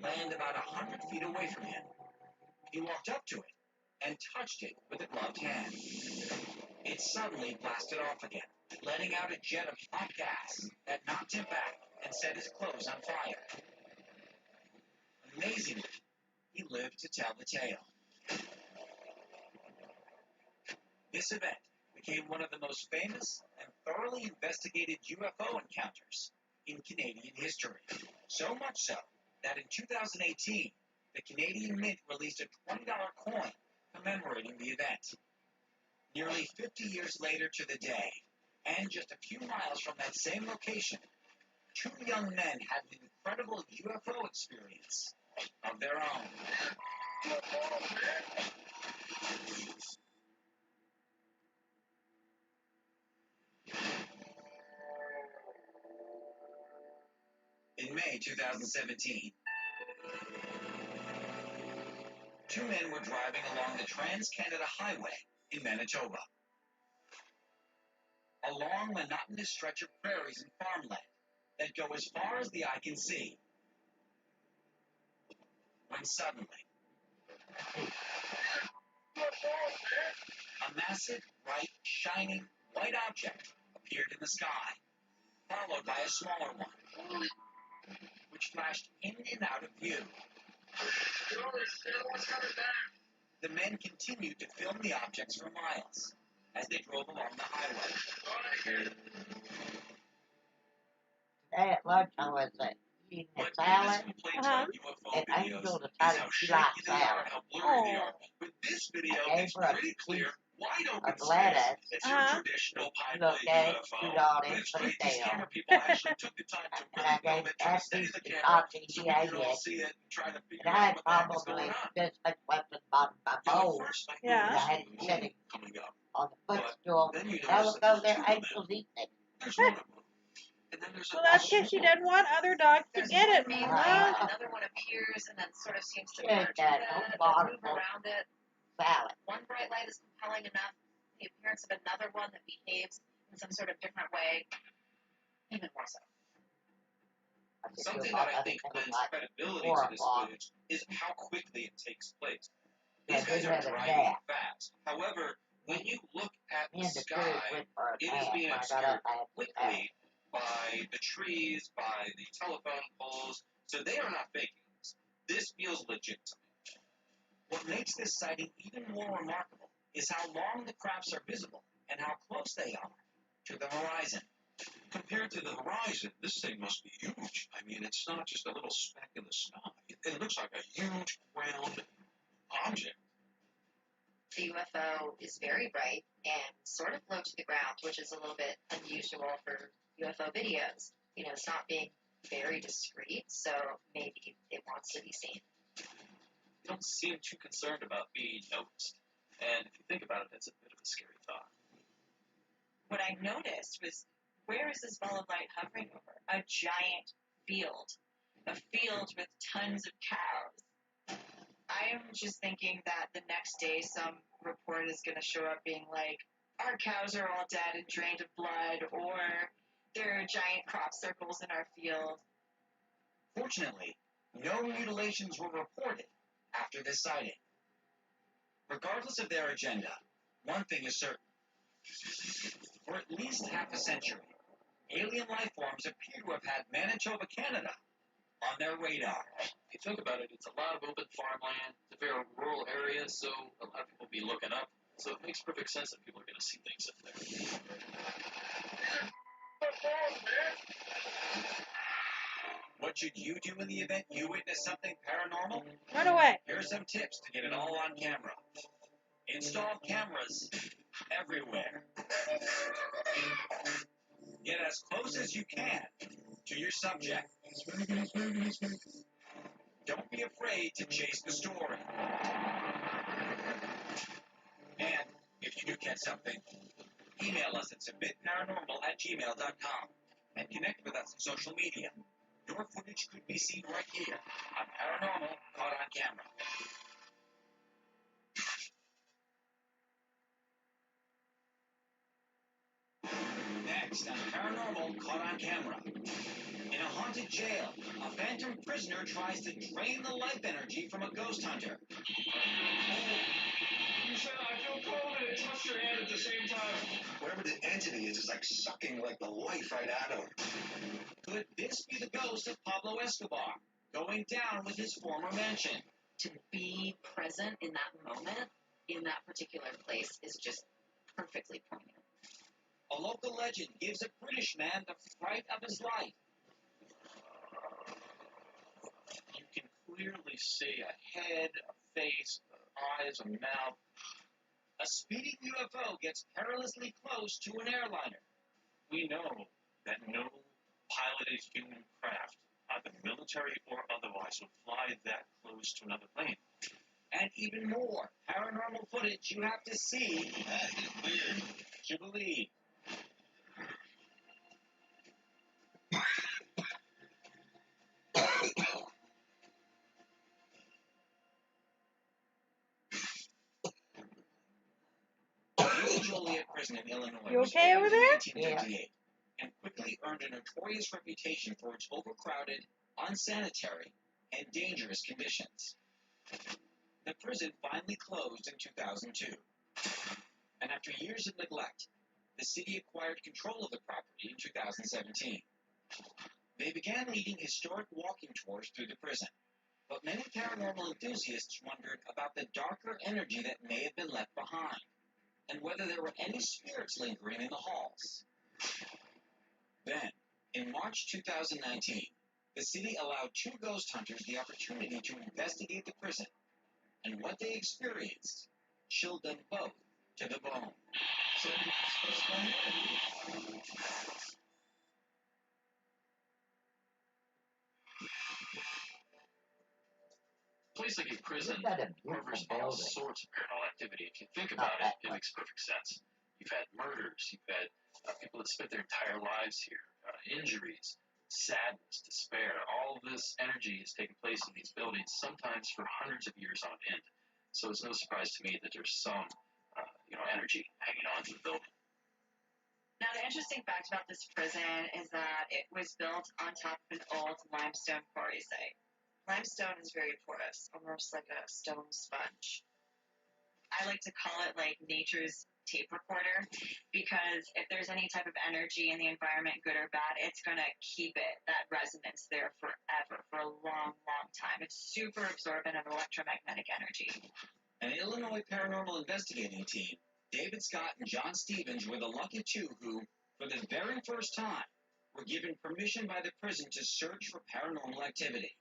land about 100 feet away from him. He walked up to it and touched it with a gloved hand. It suddenly blasted off again, letting out a jet of hot gas that knocked him back and set his clothes on fire. live to tell the tale. This event became one of the most famous and thoroughly investigated UFO encounters in Canadian history. So much so that in 2018, the Canadian Mint released a $20 coin commemorating the event. Nearly 50 years later to the day, and just a few miles from that same location, two young men had an incredible UFO experience of their own. In May 2017, two men were driving along the Trans-Canada Highway in Manitoba. A long, monotonous stretch of prairies and farmland that go as far as the eye can see. When suddenly, a massive, bright, shining, white object appeared in the sky, followed by a smaller one, which flashed in and out of view. The men continued to film the objects for miles as they drove along the highway. Today at lunch I was eating a salad, and Angel decided she liked salad. But this video I gave is her pretty clear, wide open of lettuce. It's your traditional pie Look plate at it, UFO. shoot all But in, it's put great it these down. camera people actually took the time to And really I film gave it, try to that steady piece the to camera Tati, so he we ate could all it. see it and try to And figure I out had what the heck is probably going on. this much left at the bottom of my bowl. Yeah. And I had it sitting Coming up. on the footstool. Then you And I notice look that over there, there's two of Angel's eating it. There's one of them. And then there's Well, that's because she doesn't want other dogs to There's get one it, mainly, Mama. another one appears and then sort of seems to Good, merge with that it, whole and bottom move around it. salad. One bright light is compelling enough, the appearance of another one that behaves in some sort of different way, even more so. Something that I think lends credibility to this footage is how quickly it takes place. These guys are driving fast. However, when you look at the sky, it is being obscured quickly by the trees, by the telephone poles, so they are not faking this. This feels legit to me. What makes this sighting even more remarkable is how long the crafts are visible and how close they are to the horizon. Compared to the horizon, this thing must be huge. I mean, it's not just a little speck in the sky. It looks like a huge, round object. The UFO is very bright and sort of low to the ground, which is a little bit unusual for UFO videos. You know, it's not being very discreet, so maybe it wants to be seen. You don't seem too concerned about being noticed. And if you think about it, that's a bit of a scary thought. What I noticed was, where is this ball of light hovering over? A giant field. A field with tons of cows. I'm just thinking that the next day some report is going to show up being like, our cows are all dead and drained of blood, or there are giant crop circles in our field. Fortunately, no mutilations were reported after this sighting. Regardless of their agenda, one thing is certain. For at least half a century, alien life forms appear to have had Manitoba, Canada on their radar. If you think about it, it's a lot of open farmland. It's a very rural area, so a lot of people will be looking up. So it makes perfect sense that people are going to see things up there. What should you do in the event you witness something paranormal? Run away. Here are some tips to get it all on camera. Install cameras everywhere. Get as close as you can to your subject. Don't be afraid to chase the story. And if you do catch something, email us at submitparanormal@gmail.com and connect with us on social media. Your footage could be seen right here on Paranormal Caught on Camera. Next on Paranormal Caught on Camera. In a haunted jail, a phantom prisoner tries to drain the life energy from a ghost hunter. You said I feel cold and it touched your hand at the same time. Whatever the entity is, it's like sucking like the life right out of him. Could this be the ghost of Pablo Escobar, going down with his former mansion? to be present in that moment, in that particular place, is just perfectly poignant. A local legend gives a British man the fright of his life. You can clearly see a head, a face, eyes, a mouth. A speeding UFO gets perilously close to an airliner. We know that no piloted human craft, either military or otherwise, would fly that close to another plane. And even more paranormal footage you have to see Weird. to believe. Joliet Prison in Illinois You was okay opened over there? in 1958 and quickly earned a notorious reputation for its overcrowded, unsanitary, and dangerous conditions. The prison finally closed in 2002. And after years of neglect, the city acquired control of the property in 2017. They began leading historic walking tours through the prison. But many paranormal enthusiasts wondered about the darker energy that may have been left behind, and whether there were any spirits lingering in the halls. Then, in March 2019, the city allowed 2 ghost hunters the opportunity to investigate the prison, and what they experienced chilled them both to the bone. A place like a prison Isn't that a harbors beautiful all building? sorts of paranormal activity. If you think about it, it makes perfect sense. You've had murders, you've had people that spent their entire lives here, injuries, sadness, despair. All of this energy has taken place in these buildings, sometimes for hundreds of years on end. So it's no surprise to me that there's some, energy hanging on to the building. Now, the interesting fact about this prison is that it was built on top of an old limestone quarry site. Limestone is very porous, almost like a stone sponge. I like to call it like nature's tape recorder, because if there's any type of energy in the environment, good or bad, it's going to keep that resonance there forever, for a long, long time. It's super absorbent of electromagnetic energy. An Illinois paranormal investigating team, David Scott and John Stevens, were the lucky 2 who, for the very first time, were given permission by the prison to search for paranormal activity.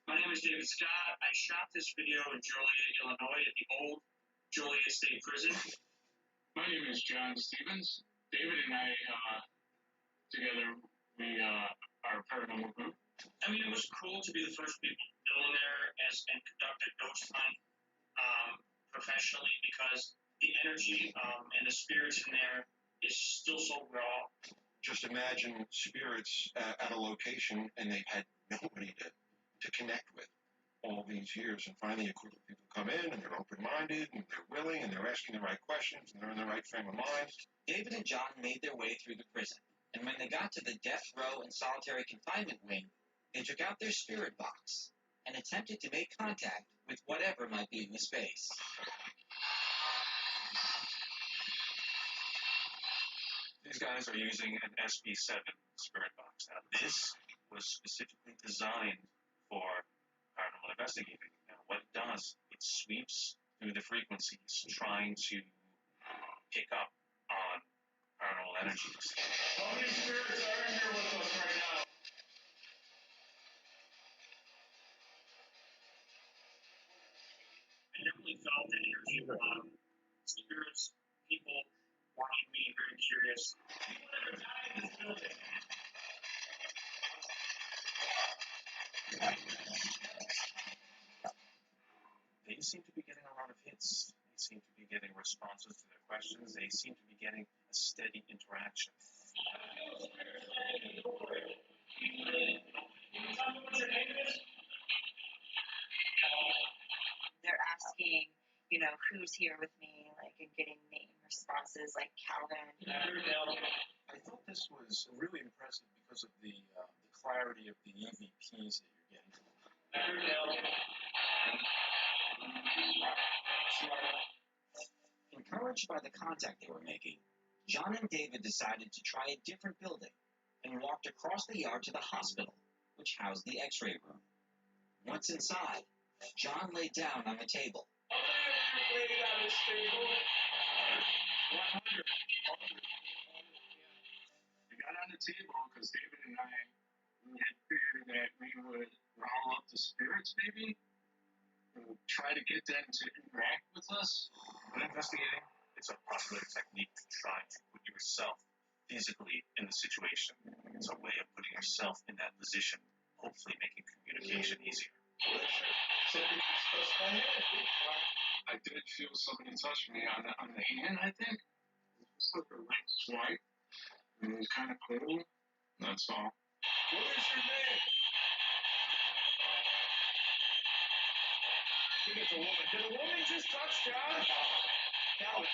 My name is David Scott. I shot this video in Joliet, Illinois at the old Joliet State Prison. My name is John Stevens. David and I, together, we are a paranormal group. I mean, it was cool to be the first people to go in there and conduct a ghost hunt professionally, because the energy and the spirits in there is still so raw. Just imagine spirits at a location and they've had nobody to connect with all these years, and finally a group of people come in and they're open-minded and they're willing and they're asking the right questions and they're in the right frame of mind. David and John made their way through the prison, and when they got to the death row and solitary confinement wing, they took out their spirit box and attempted to make contact with whatever might be in the space. These guys are using an SB7 spirit box. Now, this was specifically designed for paranormal investigating. Now, what it does, it sweeps through the frequencies, trying to pick up on paranormal energies. How many spirits are in here with us right now? I definitely felt the energy of spirits, people watching me, very curious. People that are dying in this building. They seem to be getting a lot of hits. They seem to be getting responses to their questions. They seem to be getting a steady interaction. They're asking, who's here with me, like, and getting name responses like Calvin. I thought this was really impressive because of the clarity of the EVPs that you're getting. Encouraged by the contact they were making, John and David decided to try a different building and walked across the yard to the hospital, which housed the x-ray room. Once inside, John lay down on the table. How many of you laid on this table? 100. We got on the table because David and I had figured that we would rile up the spirits, maybe, and try to get them to interact with us. When investigating, it's a popular technique to try to put yourself physically in the situation. It's a way of putting yourself in that position, hopefully making communication easier. I did feel somebody touch me on the hand, I think. It was like a light swipe. And it was kind of cold. That's all. What is your name? I think it's a woman. Did a woman just touch John? Calvin.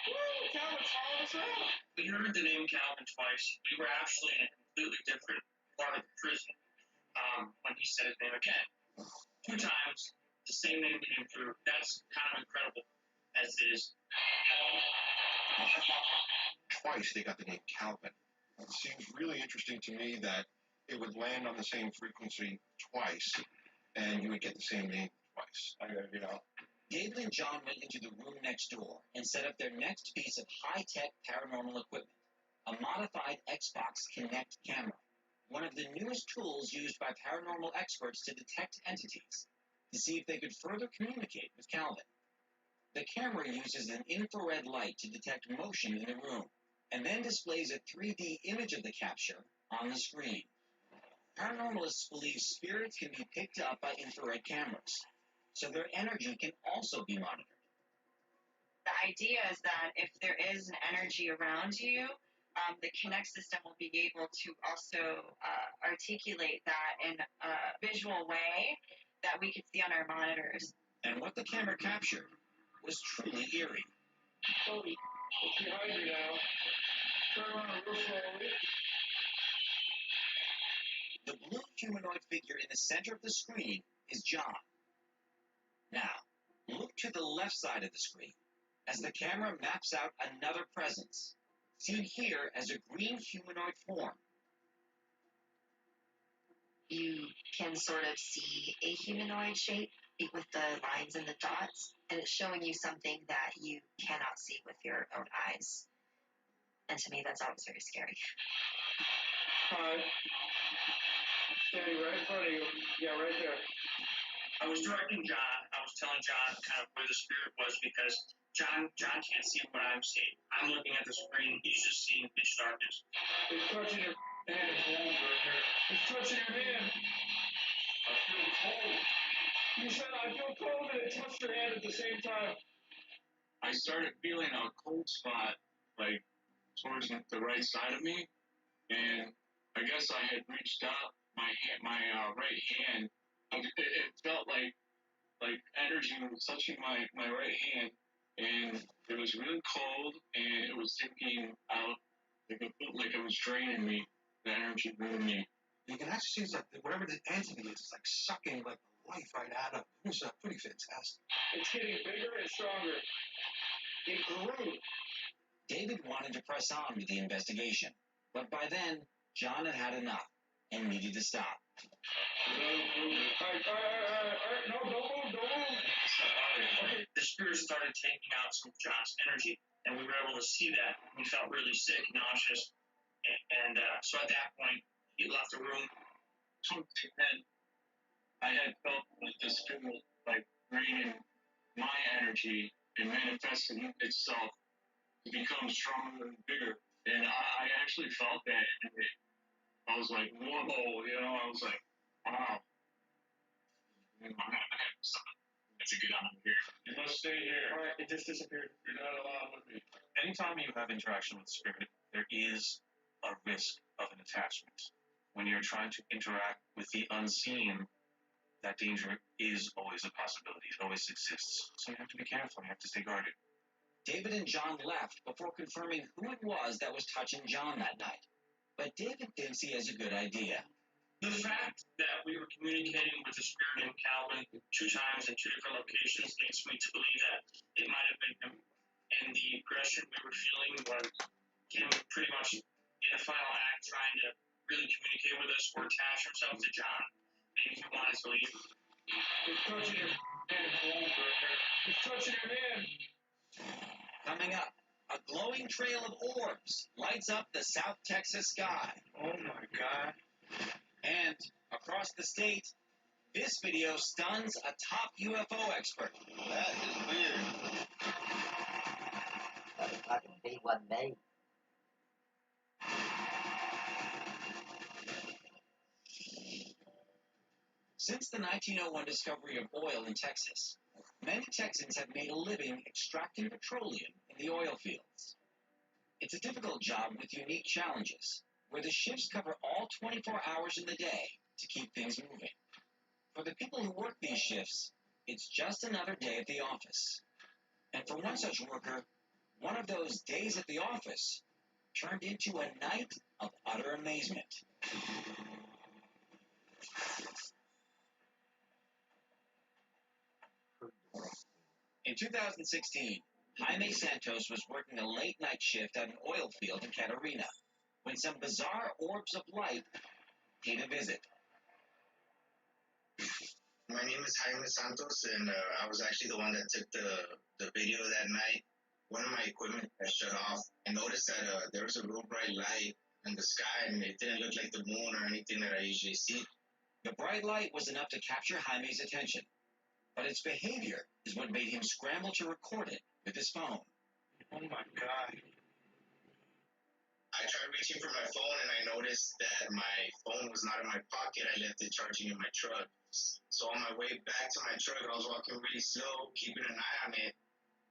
Woo! Calvin's following us around. We heard the name Calvin twice. We were actually in a completely different part of the prison when he said his name again. 2 times, the same name came through. That's kind of incredible, as it is. Twice they got the name Calvin. It seems really interesting to me that it would land on the same frequency twice, and you would get the same name twice. David and John went into the room next door and set up their next piece of high-tech paranormal equipment, a modified Xbox Kinect camera, one of the newest tools used by paranormal experts to detect entities, to see if they could further communicate with Calvin. The camera uses an infrared light to detect motion in the room, and then displays a 3D image of the capture on the screen. Paranormalists believe spirits can be picked up by infrared cameras, so their energy can also be monitored. The idea is that if there is an energy around you, the Kinect system will be able to also articulate that in a visual way that we could see on our monitors. And what the camera captured was truly eerie. Cody, look behind me now. Turn around real slowly. The blue humanoid figure in the center of the screen is John. Now, look to the left side of the screen as the camera maps out another presence, seen here as a green humanoid form. You can sort of see a humanoid shape with the lines and the dots, and it's showing you something that you cannot see with your own eyes. And to me, that's always very scary. Hi. Standing right in front of you. Yeah, right there. I was directing John. I was telling John kind of where the spirit was because John can't see what I'm seeing. I'm looking at the screen. He's just seeing pitch darkness. It's touching your hand cold right here. It's touching your hand. I feel cold. You said I feel cold and it touched your hand at the same time. I started feeling a cold spot, like towards the right side of me, and I guess I had reached out my right hand. It felt like energy was touching my right hand, and it was really cold, and it was taking out, like it felt like it was draining me, the energy moving me. You can actually see it's like whatever the entity is, it's like sucking like life right out of it. It was pretty fantastic. It's getting bigger and stronger. It grew. David wanted to press on with the investigation, but by then, John had had enough and needed to stop. No, don't move. The spirit started taking out some of John's energy, and we were able to see that. We felt really sick, nauseous, and so at that point, he left the room. And I had felt like the spirit like draining my energy and manifesting itself to become stronger and bigger. And I actually felt that. I was like, whoa, I was like, wow. I have to get out of here. You must stay here. All right, it just disappeared. You're not allowed with me. Anytime you have interaction with spirit, there is a risk of an attachment. When you're trying to interact with the unseen, that danger is always a possibility. It always exists. So you have to be careful. You have to stay guarded. David and John left before confirming who it was that was touching John that night. But David thinks he has a good idea. The fact that we were communicating with the spirit named Calvin 2 times in 2 different locations leads me to believe that it might have been him. And the aggression we were feeling was him pretty much in a final act trying to really communicate with us or attach himself to John. Maybe he wanted to leave. It's touching your hand, It's touching your hand. Coming up, a glowing trail of orbs lights up the South Texas sky. Oh my God. And across the state, this video stuns a top UFO expert. That is weird. I can see one day. Since the 1901 discovery of oil in Texas, many Texans have made a living extracting petroleum in the oil fields. It's a difficult job with unique challenges, where the shifts cover all 24 hours in the day to keep things moving. For the people who work these shifts, it's just another day at the office. And for one such worker, one of those days at the office turned into a night of utter amazement. In 2016, Jaime Santos was working a late-night shift at an oil field in Catarina when some bizarre orbs of light paid a visit. My name is Jaime Santos, and I was actually the one that took the video that night. One of my equipment had shut off. I noticed that there was a real bright light in the sky, and it didn't look like the moon or anything that I usually see. The bright light was enough to capture Jaime's attention, but its behavior is what made him scramble to record it with his phone. Oh my God. I tried reaching for my phone, and I noticed that my phone was not in my pocket. I left it charging in my truck. So on my way back to my truck, I was walking really slow, keeping an eye on it,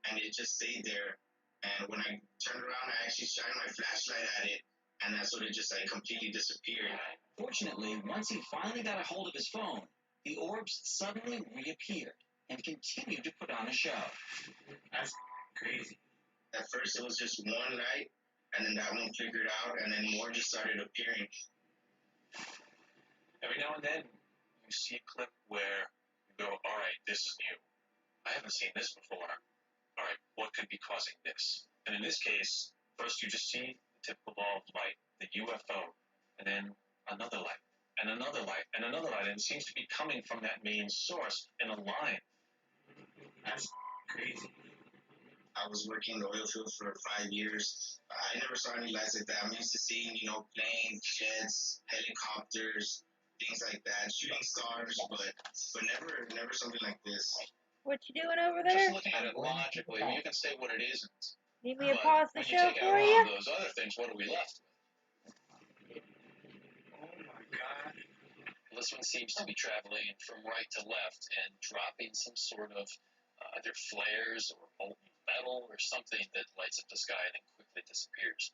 and it just stayed there. And when I turned around, I actually shined my flashlight at it, and that's when it just completely disappeared. Fortunately, once he finally got a hold of his phone, the orbs suddenly reappeared and continued to put on a show. That's crazy. At first, it was just one light, and then that one flickered out, and then more just started appearing. Every now and then, you see a clip where you go, all right, this is new. I haven't seen this before. All right, what could be causing this? And in this case, first you just see the typical ball of light, the UFO, and then another light, and another light, and another light, and it seems to be coming from that main source in a line. That's crazy. I was working in the oil field for 5 years. I never saw any lights like that. I'm used to seeing, planes, jets, helicopters, things like that, shooting stars, but never something like this. What you doing over there? Just looking at it logically, you can say what it isn't. Need me to But pause the when show you take for out you? all those other things, what are we left with? Oh my God. This one seems to be traveling from right to left and dropping some sort of either flares or molten metal or something that lights up the sky and then quickly disappears.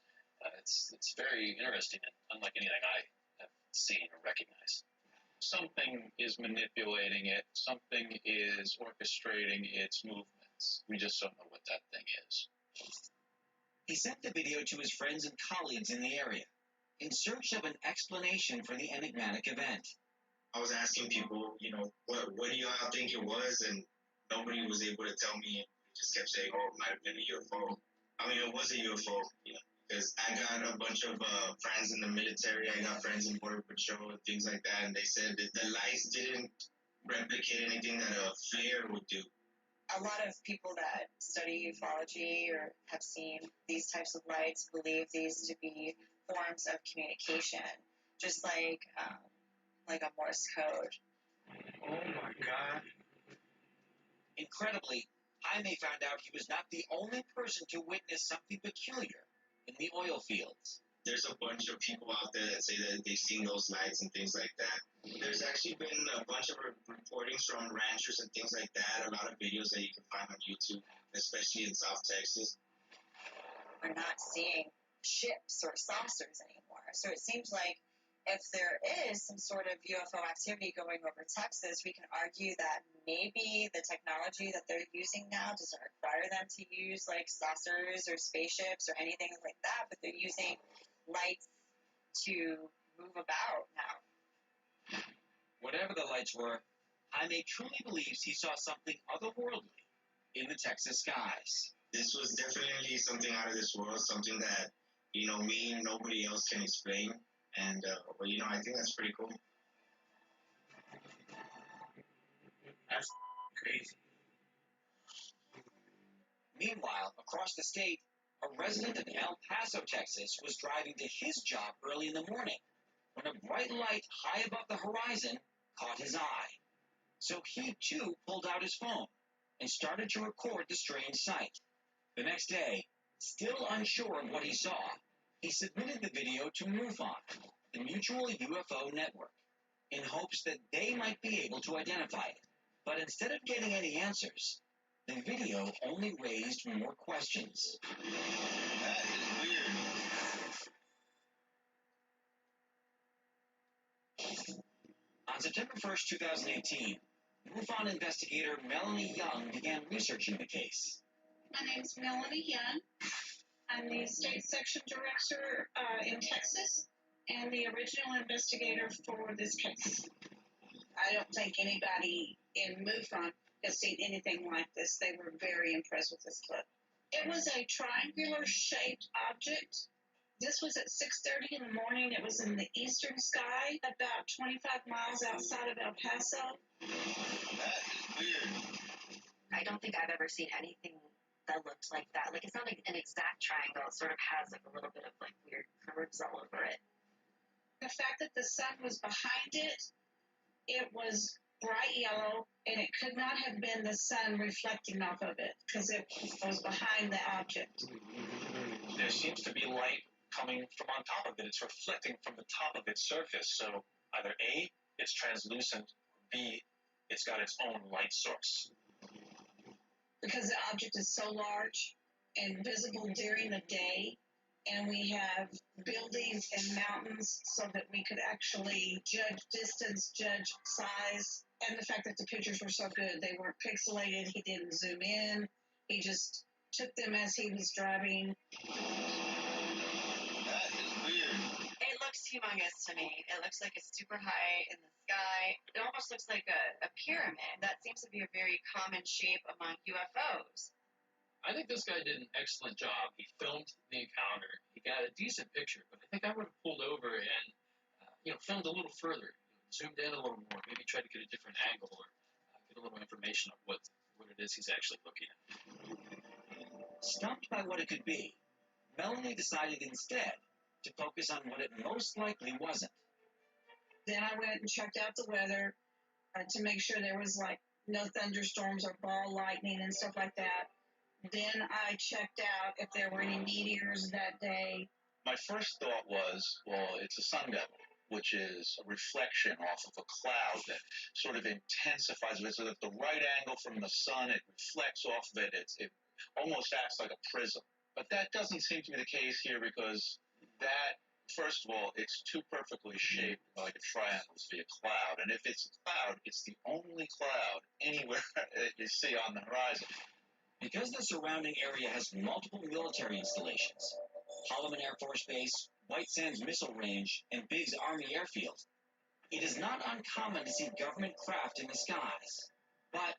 It's very interesting and unlike anything I have seen or recognized. Something is manipulating it. Something is orchestrating its movements. We just don't know what that thing is. He sent the video to his friends and colleagues in the area in search of an explanation for the enigmatic event. I was asking people, what do you all think it was? And nobody was able to tell me. They just kept saying, oh, it might have been a UFO. I mean, it was a UFO, because I got a bunch of friends in the military. I got friends in Border Patrol and things like that. And they said that the lights didn't replicate anything that a flare would do. A lot of people that study ufology or have seen these types of lights believe these to be forms of communication, just like a Morse code. Oh my God. Incredibly, Jaime found out he was not the only person to witness something peculiar in the oil fields. There's a bunch of people out there that say that they've seen those lights and things like that. There's actually been a bunch of reportings from ranchers and things like that, a lot of videos that you can find on YouTube, especially in South Texas. We're not seeing ships or saucers anymore. So it seems like if there is some sort of UFO activity going over Texas, we can argue that maybe the technology that they're using now doesn't require them to use like saucers or spaceships or anything like that, but they're using lights to move about now. Whatever the lights were, Jaime truly believes he saw something otherworldly in the Texas skies. This was definitely something out of this world, something that, me and nobody else can explain. And, I think that's pretty cool. crazy. Meanwhile, across the state, a resident of El Paso, Texas, was driving to his job early in the morning when a bright light high above the horizon caught his eye. So he, too, pulled out his phone and started to record the strange sight. The next day, still unsure of what he saw, he submitted the video to MUFON, the Mutual UFO Network, in hopes that they might be able to identify it. But instead of getting any answers, the video only raised more questions. That is weird. On September 1st, 2018, MUFON investigator Melanie Young began researching the case. My name's Melanie Young. I'm the state section director in Texas and the original investigator for this case. I don't think anybody in MUFON has seen anything like this. They were very impressed with this clip. It was a triangular-shaped object. This was at 6:30 in the morning. It was in the eastern sky, about 25 miles outside of El Paso. That is weird. I don't think I've ever seen anything that looked like that. Like, it's not like an exact triangle. It sort of has like a little bit of like weird curves all over it. The fact that the sun was behind it, it was bright yellow, and it could not have been the sun reflecting off of it because it was behind the object. There seems to be light coming from on top of it. It's reflecting from the top of its surface. So either A, it's translucent, B, it's got its own light source. Because the object is so large and visible during the day, and we have buildings and mountains so that we could actually judge distance, judge size, and the fact that the pictures were so good. They weren't pixelated. He didn't zoom in. He just took them as he was driving. That is weird. It looks humongous to me. It looks like it's super high in the sky. It almost looks like a pyramid. That seems to be a very common shape among UFOs. I think this guy did an excellent job. He filmed the encounter. He got a decent picture, but I think I would have pulled over and, filmed a little further, zoomed in a little more, maybe tried to get a different angle or get a little information on what it is he's actually looking at. Stumped by what it could be, Melanie decided instead to focus on what it most likely wasn't. Then I went and checked out the weather to make sure there was no thunderstorms or ball lightning and stuff like that. Then I checked out if there were any meteors that day. My first thought was, well, it's a sun devil, which is a reflection off of a cloud that sort of intensifies it. So at the right angle from the sun, it reflects off of it. It almost acts like a prism. But that doesn't seem to be the case here because that, first of all, it's too perfectly shaped like a triangle to be a cloud. And if it's a cloud, it's the only cloud anywhere that you see on the horizon. Because the surrounding area has multiple military installations, Holloman Air Force Base, White Sands Missile Range, and Biggs Army Airfield, it is not uncommon to see government craft in the skies. But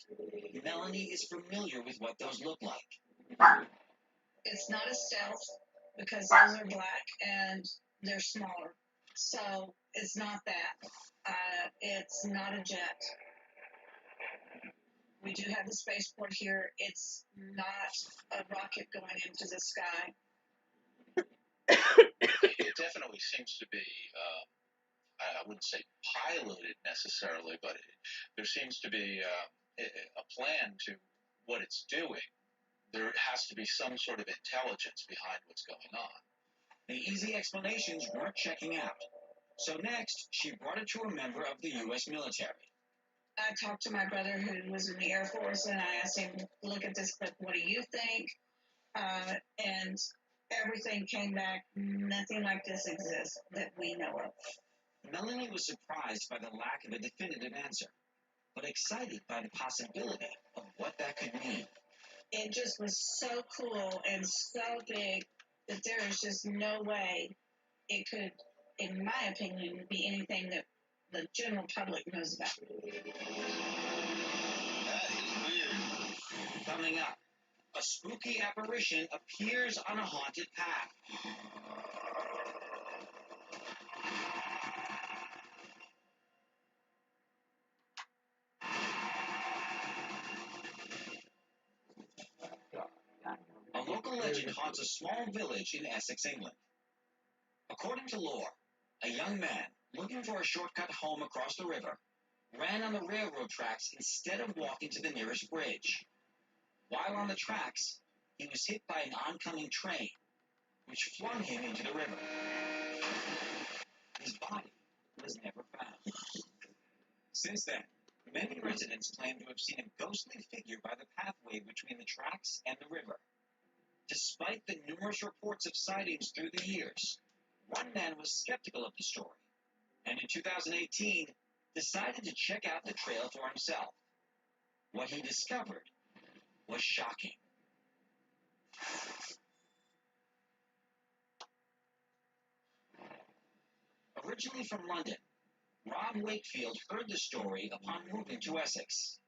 Melanie is familiar with what those look like. It's not a stealth because those are black and they're smaller. So it's not that. It's not a jet. We do have the spaceport here. It's not a rocket going into the sky. It definitely seems to be, I wouldn't say piloted necessarily, but there seems to be a plan to what it's doing. There has to be some sort of intelligence behind what's going on. The easy explanations weren't checking out. So next, she brought it to a member of the U.S. military. I talked to my brother who was in the Air Force, and I asked him, look at this clip, what do you think? And everything came back, nothing like this exists that we know of. Melanie was surprised by the lack of a definitive answer, but excited by the possibility of what that could mean. It just was so cool and so big that there is just no way it could, in my opinion, be anything that the general public knows about. That is weird. Coming up, a spooky apparition appears on a haunted path. legend haunts a small village in Essex, England. According to lore, a young man, looking for a shortcut home across the river, ran on the railroad tracks instead of walking to the nearest bridge. While on the tracks, he was hit by an oncoming train, which flung him into the river. His body was never found. Since then, many residents claim to have seen a ghostly figure by the pathway between the tracks and the river. Despite the numerous reports of sightings through the years, one man was skeptical of the story, and in 2018 decided to check out the trail for himself. What he discovered was shocking. Originally from London, Rob Wakefield heard the story upon moving to Essex.